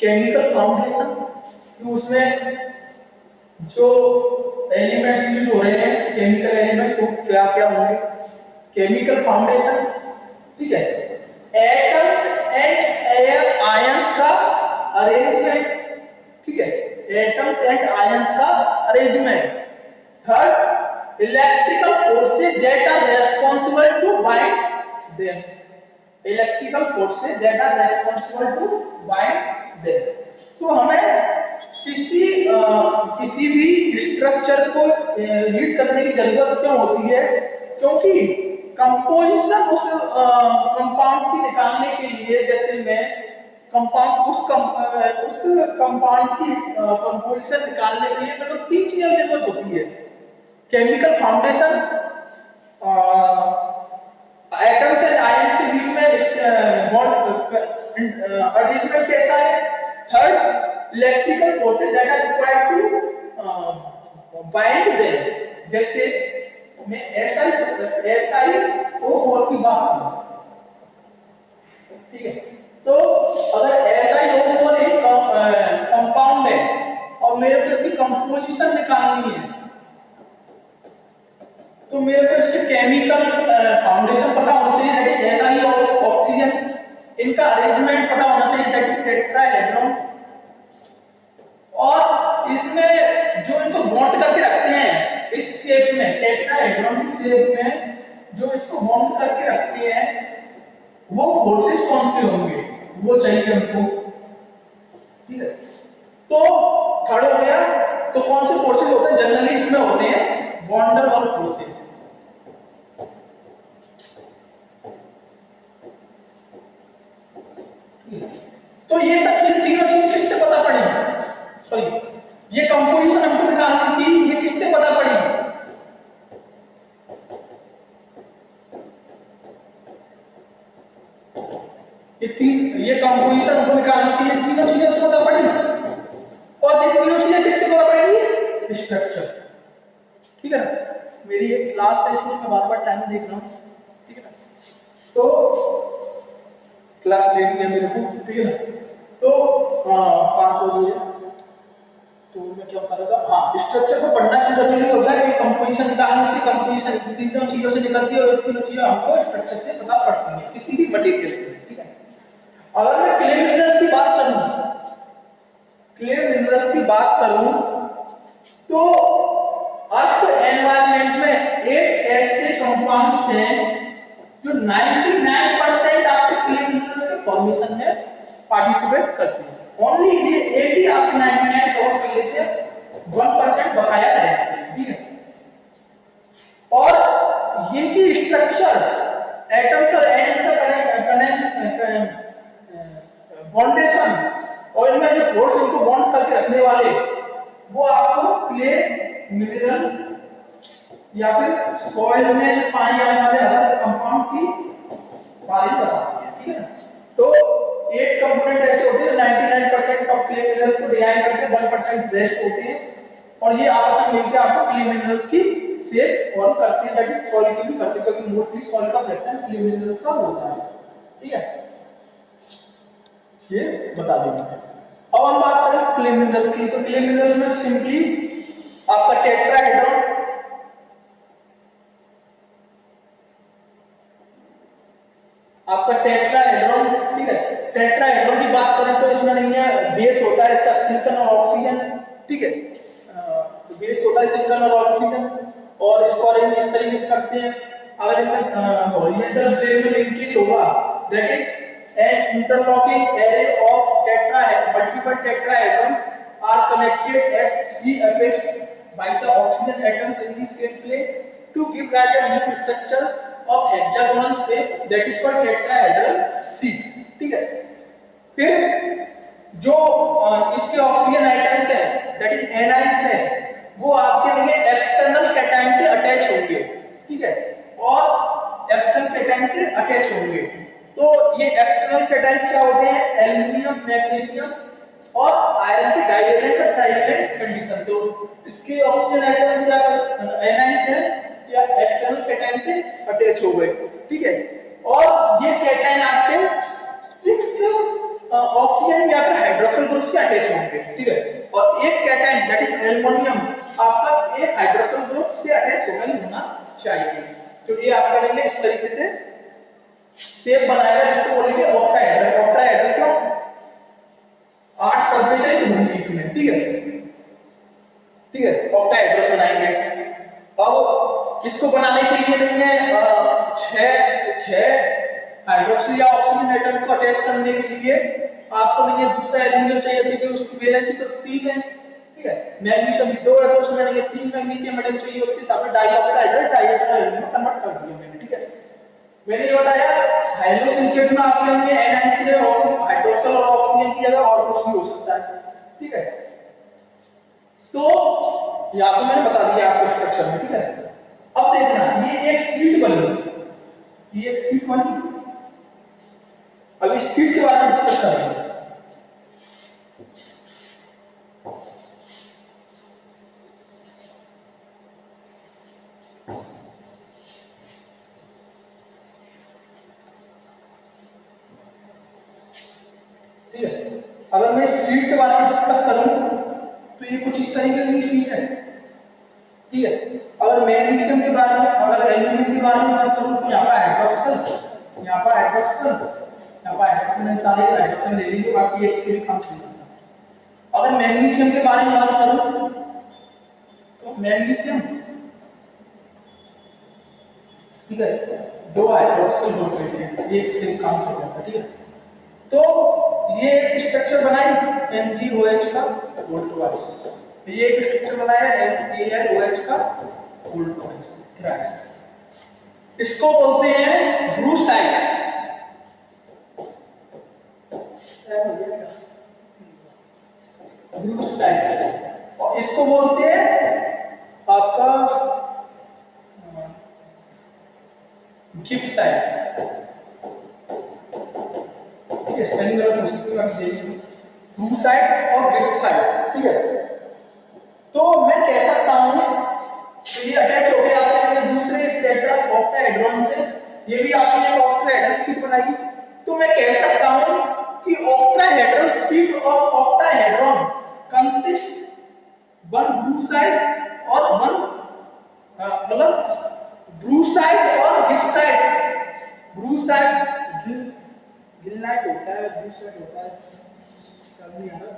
केमिकल फाउंडेशन, उसमें जो एलिमेंट्स यूज हो रहे हैं केमिकल एलिमेंट्स वो क्या क्या होंगे, केमिकल फाउंडेशन, ठीक है। एटम्स एंड आयंस का अरेंजमेंट, ठीक है, एटम्स एंड आयंस का arrangement. Third, electrical forces that are responsible to bind them, electrical forces that are responsible to bind them. तो हमें किसी भी स्ट्रक्चर को रीड करने की जरूरत क्यों होती है, क्योंकि कंपोजिशन उस कंपाउंड की निकालने के लिए, जैसे मैं कंपाउंड उस कंपाउंड की कंपोजिशन निकालने के लिए मतलब तीन चीजों की जरूरत होती है, chemical foundation, atoms and ions के बीच में बॉन्ड अरेंजमेंट कैसा है। Third, electrical forces that are required to bind them, जैसे मैं SiO4 की बात करूं, ठीक है। तो अगर SiO4 एक कंपाउंड है और मेरे को इसकी कंपोजिशन निकालनी है, तो मेरे को इसके केमिकल फाउंडेशन पता होना चाहिए, दैट इज SiO और ऑक्सीजन, इनका अरेंजमेंट पता होना चाहिए, दैट इज टेट्राहेड्रॉन, और इसमें जो इनको बॉन्ड करके रखते हैं इस शेप में, टेट्राहेड्रॉन की शेप में जो इसको बॉन्ड करके रखते हैं, वो फोर्सेस कौन से होंगे, वो चाहिए हमको, ठीक है। तो थर्ड हो गया, तो कौन से फोर्सेस होते हैं, जनरली इसमें होते हैं बॉन्डर और फोर्सेस। तो ये सब तीनों चीज किससे पता पड़ी, सॉरी ये कंपोजिशन हमको निकालनी थी, ये किससे पता पड़ी, ये कंपोजिशन हमको निकालनी थी, ये तीनों चीजें से पता पड़ी, और ये तीनों चीजें किससे पता पड़ेंगी, स्ट्रक्चर, ठीक है ना। मेरी एक क्लास है इसमें मैं बार-बार टाइम देख रहा हूं, ठीक है ना, तो क्लास लेनी है मेरे को, ठीक है ना। तो 5 बजे, तो मैं क्या बता रहा था, हाँ स्ट्रक्चर को पढ़ना क्यों जरूरी होता है, कि कंपोजिशन निकालनी थी, कंपोजिशन तीनों चीजों से निकलती है और तीनों चीजें हमको स्ट्रक्चर से पता पड़ती है किसी भी मटेरियल की, ठीक है। अगर मैं क्ले मिनरल्स की बात करूं, क्ले मिनरल्स की बात करूं तो अर्थ एनवायरनमेंट में 8 ऐसे कंपाउंड्स हैं जो 99% आपके क्ले मिनरल्स के फॉर्मेशन में पार्टिसिपेट करते हैं। ओनली ये एक ही आपके 99 कवर कर लेते हैं, 1% बकाया रहते हैं, ठीक है। और ये की स्ट्रक्चर एटम्स और एटम्स का बॉन्डेशन और इनमें जो फोर्स इनको बॉन्ड करके रखने वाले वो आपको क्ले मिनरल या फिर सॉइल में पानी आने वाले अदर कंपाउंड की बारे में बताती है, ठीक है। तो 8 कंपोनेंट ऐसे होते हैं 99% ऑफ क्ले मिनरल्स को डिराइव करके 1% रेस्ट होते हैं और ये आपस में मिलकर आपको क्ले मिनरल्स की शेप फॉर्म करती है, दैट इज सॉइल की भी करती है, क्योंकि मोस्टली सॉइल का फ्रैक्शन क्ले मिनरल्स का होता है, ठीक है। ये बता देंगे। अब हम बात करें क्ले मिनरल्स की, तो क्ले मिनरल्स में सिंपली आपका टेट्राहेड्रॉन, आपका टेट्राहेड्रॉन, ठीक है। टेट्राहेड्रॉन की बात करें तो इसमें नहीं है, बेस होता है इसका सिलिकॉन और ऑक्सीजन, ठीक है। बेस होता है सिलिकॉन और ऑक्सीजन और इसको अरेंज इस तरीके से करते हैं। अगर इसमें हॉरिजॉन्टल प्लेन में लिंकेज होगा, that is an interlocking array of multiple tetrahedrons are connected at the apex by the oxygen atoms in the same plane to give rise to a new structure of hexagonal shape, that is called tetrahedral sheet, ठीक है। फिर जो इसके ऑक्सीजन आइटम्स है, दैट इज एनाइंस है, वो आपके लिए एक्सटर्नल कैटायन से अटैच होंगे, ठीक है, और एक्सटर्नल कैटायन से अटैच होंगे। तो ये एक्सटर्नल कैटायन क्या होते हैं, एल्युमिनियम, मैग्नीशियम और आयरन के डाइवेलेंट और ट्राइवेलेंट कंडीशन। तो इसके ऑक्सीजन आइटम्स या एनाइंस है या एक्सटर्नल कैटायन से अटैच हो गए, ठीक है। और ये कैटायन आपके फिक्स्ड ऑक्सीजन या फिर हाइड्रोक्सिल ग्रुप से अटैच होंगे, ठीक है। और एक कैटायन दैट इज एल्युमिनियम आपका एक हाइड्रोक्सिल ग्रुप से अटैच होना चाहिए। तो ये आपका लिए इस तरीके से शेप बनाएगा, जिसको बोलेंगे ऑक्टाहेड्रल। ऑक्टाहेड्रल क्यों, 8 सरफेसें होंगी इसमें, ठीक है, ठीक है, ऑक्टाहेड्रल बनाएंगे। अब इसको बनाने के लिए नहीं है 6 हाइड्रोक्सिल या ऑक्सीजन एटम को अटैच करने के लिए आपको नहीं है दूसरा एल्युमिनियम चाहिए, क्योंकि उसकी वैलेंसी तो 3 है, ठीक है। मैग्नीशियम भी 2 है, तो उसमें नहीं 3 मैग्नीशियम एटम चाहिए, उसके हिसाब से डाइऑक्टाहेड्रल एल्युमिनियम कन्वर्ट कर दिया मैंने, ठीक है। मैंने ये बताया हाइड्रोसिलेट में आपके लिए एनाइन की जगह ऑक्सीजन, हाइड्रोक्सिल और ऑक्सीजन की जगह और कुछ भी हो सकता है, ठीक है। तो यहां तो मैंने बता दिया आपको स्ट्रक्चर में, ठीक है। अब देखना ये एक शीट बनी, ये एक शीट बनी। अब इस शीट के बारे में डिस्कस करेंगे। ठीक है, अगर मैं शीट के बारे में डिस्कस करूं तो ये कुछ इस तरीके की शीट है, ठीक है। अगर मैग्नीशियम के बारे में, अगर एल्युमिनियम के बारे में बात करूं तो यहाँ पर हाइड्रोक्सिल, यहाँ पर हाइड्रोक्सिल, यहाँ पर हाइड्रोक्सिल, मैं सारे हाइड्रोक्सिल ले लीजिए, बाकी एक से भी काम नहीं करता। अगर मैग्नीशियम के बारे में बात करूं तो मैग्नीशियम, ठीक है, 2 हाइड्रोक्सिल ग्रुप हैं, एक से काम कर जाता है, ठीक है। तो ये एक स्ट्रक्चर बनाई NaOH का वोल्ट वाइज, ये एक स्ट्रक्चर बनाया NaOH का वोल्ट वाइज थ्राइस, इसको बोलते हैं ब्रूसाइट। ब्रूसाइट, और इसको बोलते हैं आपका गिब्साइट, ठीक है। स्पेलिंग गलत हो सकती है, आप देखिए ब्रूसाइट और गिब्साइट, ठीक है। तो मैं कह सकता हूं तो ये अटैच हो गया आपके दूसरे टेट्रा ऑक्टाहेड्रॉन से, ये भी आपकी एक ऑक्टाहेड्रल शीट बनाएगी। तो मैं कह सकता हूं कि octahedral sheet of octahedron consist one brucite और वन मतलब ब्रूसाइट और गिब्साइट, ब्रूसाइट गिलनाइट होता है, ब्यूसाइट होता है, समझ नहीं आ रहा।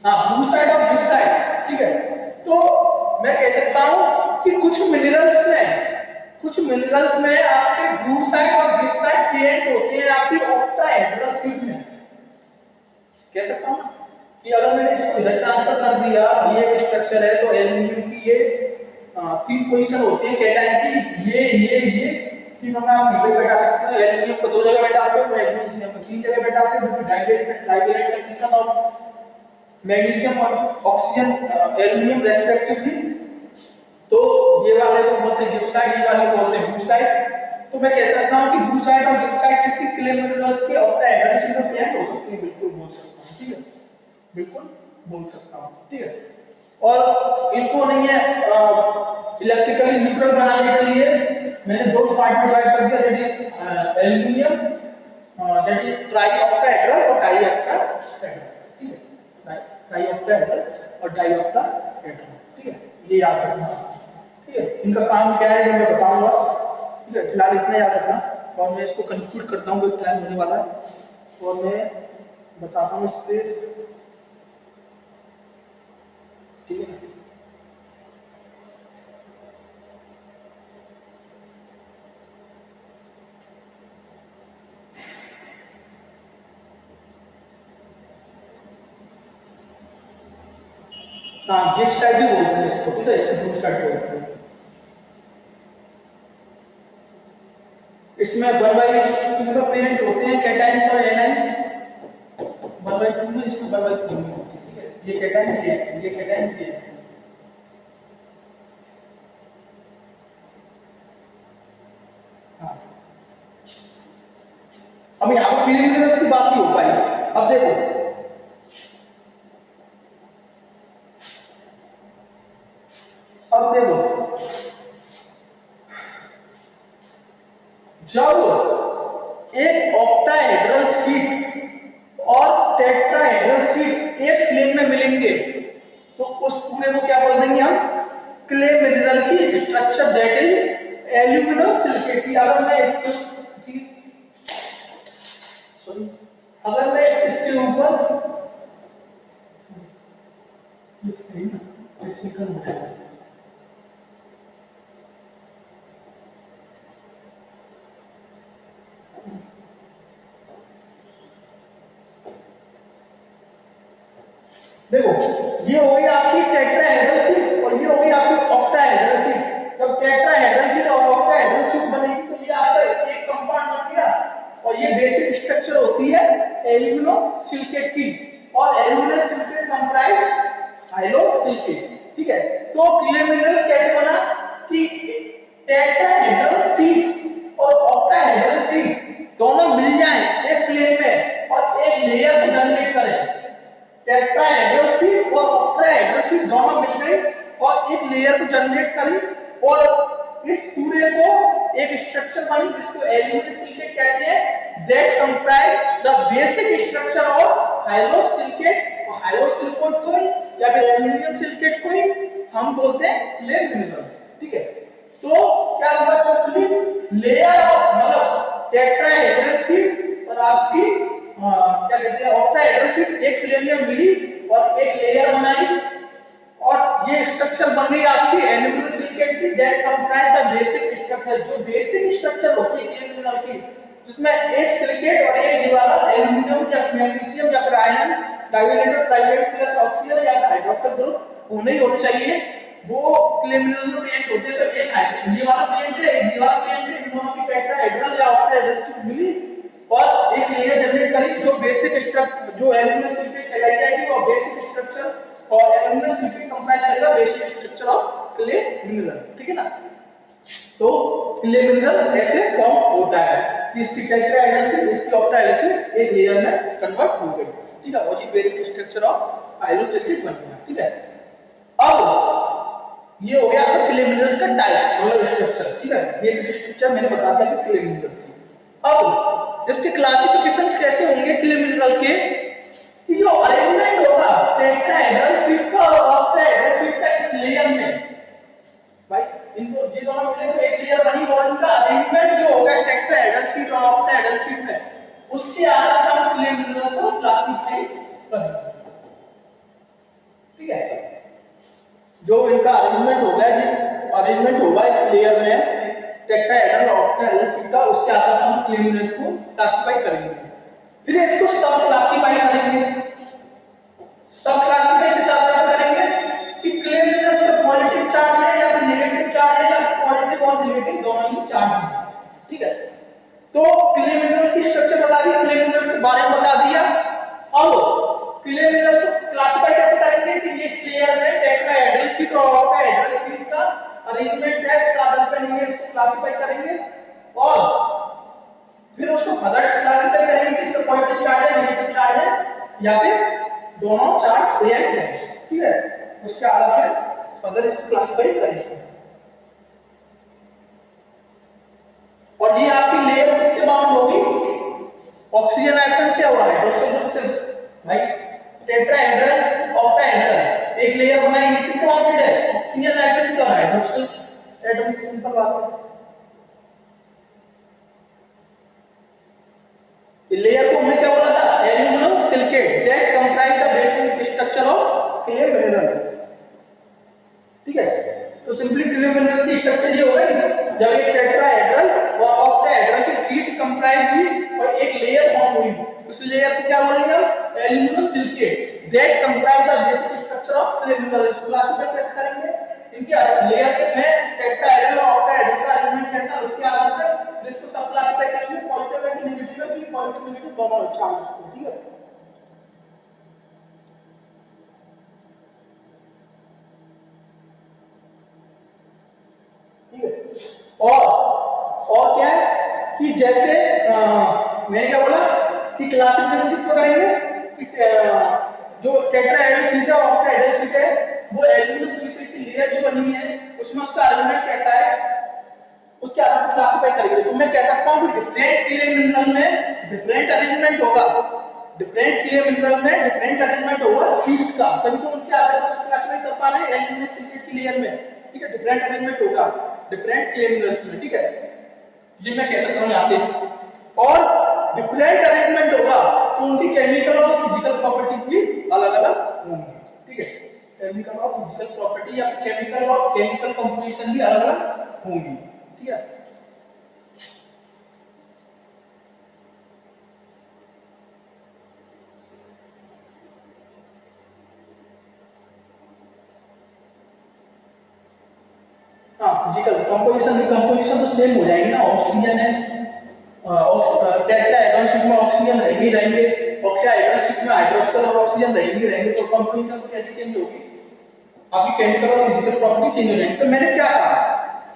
हाँ, ब्यूसाइट और गिब्साइट, ठीक है। तो मैं कह सकता हूँ कि कुछ मिनरल्स में आपके ब्यूसाइट और गिब्साइट प्रेजेंट होते हैं आपकी ऑक्टाहेड्रल शीट में। कह सकता हूँ कि अगर मैंने इसको इधर ट्रांसफर कर दिया, ये एक स्ट्रक्चर है, तो एल्यूमिनियम की ये तीन पोजीशन होती है कैटायन की, ये तीनों में आप यहीं पे बैठा सकते हो। एल्यूमिनियम को दो जगह बैठाते हो, मैग्नीशियम को तीन जगह बैठाते हो, जो डाइवैलेंट कंडीशन और मैग्नीशियम और ऑक्सीजन एल्यूमिनियम रेस्पेक्टिवली। तो ये वाले को बोलते हैं गिब्साइट, ये वाले को बोलते हैं ब्यूसाइट। तो मैं कह सकता हूँ कि ब्यूसाइट और गिब्साइट किसी क्ले मिनरल्स के ऑक्टाहेड्रल शीट में प्रेजेंट हो सकती है, बिल्कुल बोल सकता हूँ, ठीक है, बिल्कुल बोल सकता हूँ, ठीक है। और इनको नहीं है इलेक्ट्रिकली न्यूट्रल बनाने के लिए मैंने दो पार्ट में डिवाइड कर दिया, that is aluminium, that is trioctahedral और डाईऑक्टाहेड्रल, ठीक है, ट्राईऑक्टाहेड्रल और डाईऑक्टाहेड्रल, ठीक है, ये याद रखना, ठीक है। इनका काम क्या है मैं बताऊंगा, ठीक है, फिलहाल इतना याद रखना और मैं इसको कंक्लूड करता हूँ, टाइम होने वाला है और मैं बताता हूँ इससे, ठीक है। हाँ, गिफ्ट साइड भी बोलते हैं इसको, ठीक है, इसको गिफ्ट साइड बोलते हैं। इसमें 1/2 का प्रेजेंट होते हैं कैटायंस और एनायंस, 1/2 में, इसमें 1/3 में होती है, ठीक है। ये कैटायन भी है, ये कैटायन भी है। हाँ, अब यहाँ पर पीरियड मिनरल्स की बात ही हो पाई। अब देखो, अब देखो जब एक ऑक्टाहेड्रल शीट और टेट्राहेड्रल शीट एक प्लेन में मिलेंगे तो उस पूरे को क्या बोल देंगे हम, क्ले मिनरल की structure, that is alumino silicate. अगर मैं इसके सॉरी, अगर मैं इसके ऊपर इससे कर उठाऊंगा, देखो ये हो गई आपकी टेट्राहेड्रल शीट और ये हो गई आपकी ऑक्टाहेड्रल शीट। जब टेट्राहेड्रल शीट और ऑक्टाहेड्रल शीट बनेगी तो ये आपका एक कंपाउंड बन गया और ये बेसिक स्ट्रक्चर होती है एल्यूमिनो सिलिकेट की, और alumino silicate comprise high-low silicate, ठीक है। तो क्ले मिनरल कैसे बना कि टेट्राहेड्रल शीट और ऑक्टाहेड्रल शीट दोनों मिल जाएं एक प्लेन में और एक लेयर को जनरेट करें। टेट्राहेड्रल शीट और ऑक्टाहेड्रल शीट दोनों मिल गई और एक लेयर को जनरेट करी और इस पूरे को एक स्ट्रक्चर बनी जिसको एल्यूमिनियम सिलिकेट कहते हैं, that comprise the basic structure of hydrosilicate. और हाइड्रोसिलिकेट को या फिर एल्यूमिनियम सिलिकेट को हम बोलते हैं क्ले मिनरल, ठीक है। तो क्या हुआ सिंपली लेयर ऑफ मतलब टेट्राहेड्रल शीट और आपकी क्या कहते हैं ऑक्टाहेड्रल शीट एक प्लेन में मिली और एक लेयर बनाई और ये स्ट्रक्चर बन गई आपकी एल्यूमिनियम सिलिकेट की, that comprise the basic structure. जो बेसिक स्ट्रक्चर होती है मिनरल की जिसमें एक सिलिकेट और एक दीवार एल्यूमिनियम या मैग्नीशियम या फिर iron divalent trivalent plus oxygen या हाइड्रोक्साइड ग्रुप होने ही होने चाहिए, वो क्ले मिनरल में प्रेजेंट होते हैं। सब एक हाइड्रोजन ये वाला प्रेजेंट है, एक दीवार प्रेजेंट है, इन दोनों की टेट्राहेड्रल या ऑक्टाहेड्रल शीट मिली और एक लेयर जनरेट करी जो बेसिक स्ट्रक्चर जो एल्यूमिनियम सिलिकेट कहलाई जाएगी और बेसिक स्ट्रक्चर और एल्यूमिनियम सिलिकेट कंप्राइज करेगा basic structure of clay mineral, ठीक है ना। तो क्ले मिनरल ऐसे फॉर्म होता है कि इसकी टेट्राहेड्रल शीट इसकी ऑक्टाहेड्रल शीट एक लेयर में कन्वर्ट हो गई, ठीक है, और ये बेसिक स्ट्रक्चर ऑफ हाइड्रोसिलिकेट बन गया, ठीक है। अब ये हो गया आपका क्ले मिनरल का टाइप मतलब स्ट्रक्चर, ठीक है, बेसिक स्ट्रक्चर मैंने बता दिया कि क्ले मिनरल। अब इसके क्लासिफिकेशन कैसे होंगे क्ले मिनरल के कि जो अरेंजमेंट होगा टेट्राहेड्रल शीट का और ऑक्टाहेड्रल शीट का इस लेयर में, भाई इनको ये दोनों मिले तो एक लेयर बनी और इनका अरेंजमेंट जो होगा टेट्राहेड्रल शीट और ऑक्टाहेड्रल शीट में उसके आधार पर हम क्ले मिनरल को क्लासिफाई करेंगे। ठीक है, जो इनका अरेंजमेंट होगा, जिस अरेंजमेंट होगा इस लेयर में टेट्राहेड्रल ऑक्टाहेड्रल शीट का, उसके आधार पर हम क्ले मिनरल को क्लासिफाई करेंगे। फिर इसको सब क्लासिफाई करेंगे। सब क्लासिफाई किस आधार पर करेंगे कि क्ले मिनरल पे पॉजिटिव चार्ज है या फिर नेगेटिव चार्ज है या पॉजिटिव और नेगेटिव दोनों ही चार्ज है। ठीक है, तो क्ले मिनरल की स्ट्रक्चर बता दी, क्ले मिनरल के बारे में बता दिया। अब क्ले मिनरल को क्लासिफाई कैसे करेंगे कि इस लेयर में टेट्राहेड्रल शीट और ऑक्टाहेड्रल शीट का अरेंजमेंट है, उस आधार पर नहीं इसको क्लासिफाई करेंगे और फिर उसको फर्दर क्लासिफाई करेंगे कि इसका पॉजिटिव चार्ज है, नेगेटिव चार्ज है या फिर दोनों चार्ज रिएक्ट है। ठीक है, उसके आधार पर फर्दर इसको क्लासिफाई करेंगे। और ये आपकी लेयर किसके बाउंड होगी, ऑक्सीजन आयतन से और हाइड्रोजन ग्रुप से। भाई टेट्राहेड्रल ऑक्टाहेड्रल एक लेयर बनाई, किसके बाउंडेड है, ऑक्सीजन आयतन से और हाइड्रोजन एटम से। सिंपल बात है। लेयर को हमने क्या बोला था, aluminium silicate that comprise the basic structure of clay mineral. ठीक है, तो सिंपली क्ले मिनरल की स्ट्रक्चर ये हो गई जब एक टेट्राहेड्रल और ऑक्टाहेड्रल की शीट कंप्राइज हुई और एक लेयर फॉर्म हुई, उस लेयर को क्या बोलेंगे, aluminium silicate that comprise the basic structure of clay mineral. इसको क्लासिफाई कैसे करेंगे, इनके लेयर में टेट्राहेड्रल और ऑक्टाहेड्रल का अरेंजमेंट कैसा, उसके आधार पर इसको सब क्लासिफाई करेंगे, पॉजिटिव है कि नेगेटिव है, कि पॉजिटिव नेगेटिव दोनों चार्ज। ठीक है, ठीक है। और क्या है कि जैसे मैंने क्या बोला कि क्लासिफिकेशन किसको करेंगे कि जो टेट्राहेड्रल शीट है और ऑक्टाहेड्रल शीट है, वो एल्यूमिनियम सिलिकेट की लेयर जो बनी है उसमें उसका अरेंजमेंट कैसा है, उसके आधार पर क्लासिफाई करेंगे। तो मैं कह सकता हूं कि डिफरेंट क्ले मिनरल में डिफरेंट अरेंजमेंट होगा, डिफरेंट क्ले मिनरल में डिफरेंट अरेंजमेंट होगा शीट्स का, तभी तो उनके आधार पर क्लासिफाई कर पा रहे हैं एल्यूमिनियम सिलिकेट की लेयर में। ठीक है, डिफरेंट अरेंजमेंट होगा डिफरेंट क्ले मिनरल्स में। ठीक है, ये मैं कह सकता हूं यहां से। और डिफरेंट अरेंजमेंट होगा तो उनकी केमिकल और फिजिकल प्रॉपर्टीज भी अलग-अलग होंगी। ठीक है, केमिकल और फिजिकल प्रॉपर्टी या केमिकल कंपोजिशन भी अलग-अलग होंगी। ठीक है, हाँ फिजिकल कंपोजिशन तो सेम हो जाएगी ना, ऑक्सीजन है, टेट्राहेड्रल शीट में ऑक्सीजन रहेंगे, ऑक्टाहेड्रल शीट में हाइड्रोक्सल और ऑक्सीजन रहेंगे, तो कंपोजिशन तो कैसे चेंज होगी, आपकी केमिकल और फिजिकल प्रॉपर्टी चेंज हो जाएगी। तो मैंने क्या कहा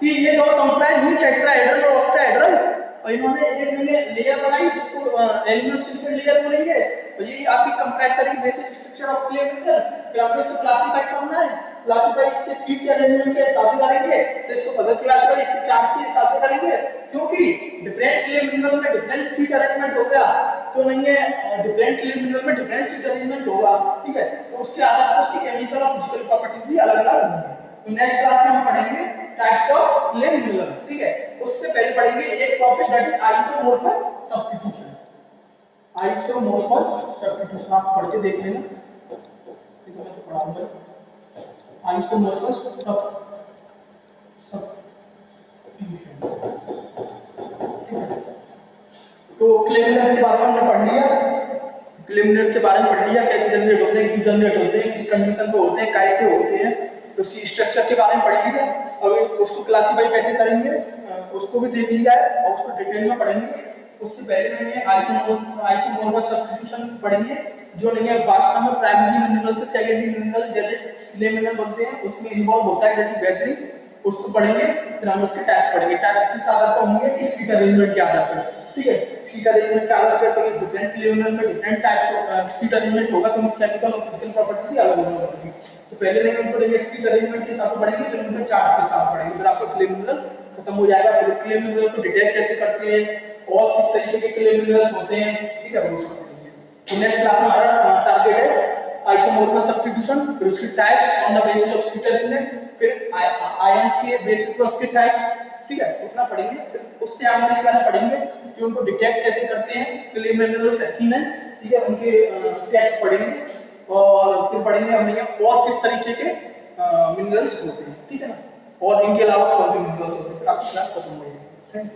कि ये दोनों कंप्राइज हुई टेट्राहेड्रल और ऑक्टाहेड्रल, और इन्होंने एक लेयर बनाई जिसको एल्यूमिनियम सिलिकेट लेयर बोलेंगे, और ये आपकी कंप्राइज करेगी basic structure of clay mineral. फिर आपको इसको क्लासिफाई करना है, क्लासिफाई इसके शीट के अरेंजमेंट के हिसाब से करेंगे, तो इसको फर्दर क्लासिफाई इसके चार्ज के हिसाब से करेंगे, क्योंकि डिफरेंट क्ले मिनरल में डिफरेंट शीट अरेंजमेंट हो गया, तो नहीं है डिफरेंट क्ले मिनरल में डिफरेंट शीट अरेंजमेंट होगा। ठीक है, तो उसके आधार पर उसकी केमिकल और फिजिकल प्रॉपर्टीज भी अलग-अलग होंगी। तो नेक्स्ट क्लास में हम पढ़ेंगे टाइप्स ऑफ क्ले मिनरल। ठीक है, उससे पहले पढ़ेंगे एक topic that is isomorphous substitution. Isomorphous substitution आप पढ़ के देख लेना, ठीक है, मैं तो पढ़ाऊंगा। आइसोमोर्फस सब्स्टिट्यूशन, तो क्ले मिनरल के बारे में हमने पढ़ लिया, क्ले मिनरल्स के बारे में पढ़ लिया, कैसे जनरेट होते हैं, क्यों जनरेट होते हैं, किस कंडीशन पे होते हैं, कैसे होते हैं, तो उसकी स्ट्रक्चर के बारे में पढ़ लिया। अब उसको क्लासिफाई कैसे करेंगे उसको भी देख लिया है और उसको डिटेल में पढ़ेंगे। उससे पहले मैंने आइसोमोर्फस सब्स्टिट्यूशन पढ़ेंगे, जो नहीं है वास्तव में प्राइमरी मिनरल से सेकेंडरी मिनरल जैसे क्ले मिनरल बनते हैं उसमें इन्वॉल्व होता है, जैसे बेहतरीन, उसको पढ़ेंगे। फिर हम उसके टाइप पढ़ेंगे, टाइप्स किस आधार पर होंगे, इस शीट अरेंजमेंट के आधार पर। ठीक है, शीट अरेंजमेंट के आधार पर डिफरेंट क्ले मिनरल में different types of sheet arrangement होगा, तो उनकी केमिकल और फिजिकल प्रॉपर्टी भी अलग होगी। तो पहले नहीं हम पढ़ेंगे शीट अरेंजमेंट के साथ पढ़ेंगे, फिर उनके चार्ट के साथ पढ़ेंगे, फिर आपका क्ले मिनरल खत्म हो जाएगा। फिर क्ले मिनरल को डिटेक्ट कैसे करते हैं और किस तरीके के क्ले मिनरल होते हैं, ठीक है, वो सब पढ़ेंगे। तो नेक्स्ट क्लास में हमारा टारगेट है आइसोमोर्फस सब्स्टिट्यूशन, फिर उसकी types on the basis of sheet arrangement, फिर आयंस के बेसिस पर उसके टाइप्स। ठीक है, उतना पढ़ेंगे। फिर उससे आगे वाली क्लास पढ़ेंगे कि उनको डिटेक्ट कैसे करते हैं, क्ले मिनरल्स एक्टिन है, ठीक है, उनके टेस्ट पढ़ेंगे और फिर पढ़ेंगे हम यहाँ और किस तरीके के मिनरल्स होते हैं, ठीक है ना, और इनके अलावा कौन से मिनरल्स होते हैं, फिर आपकी क्लास खत्म हो जाएगी।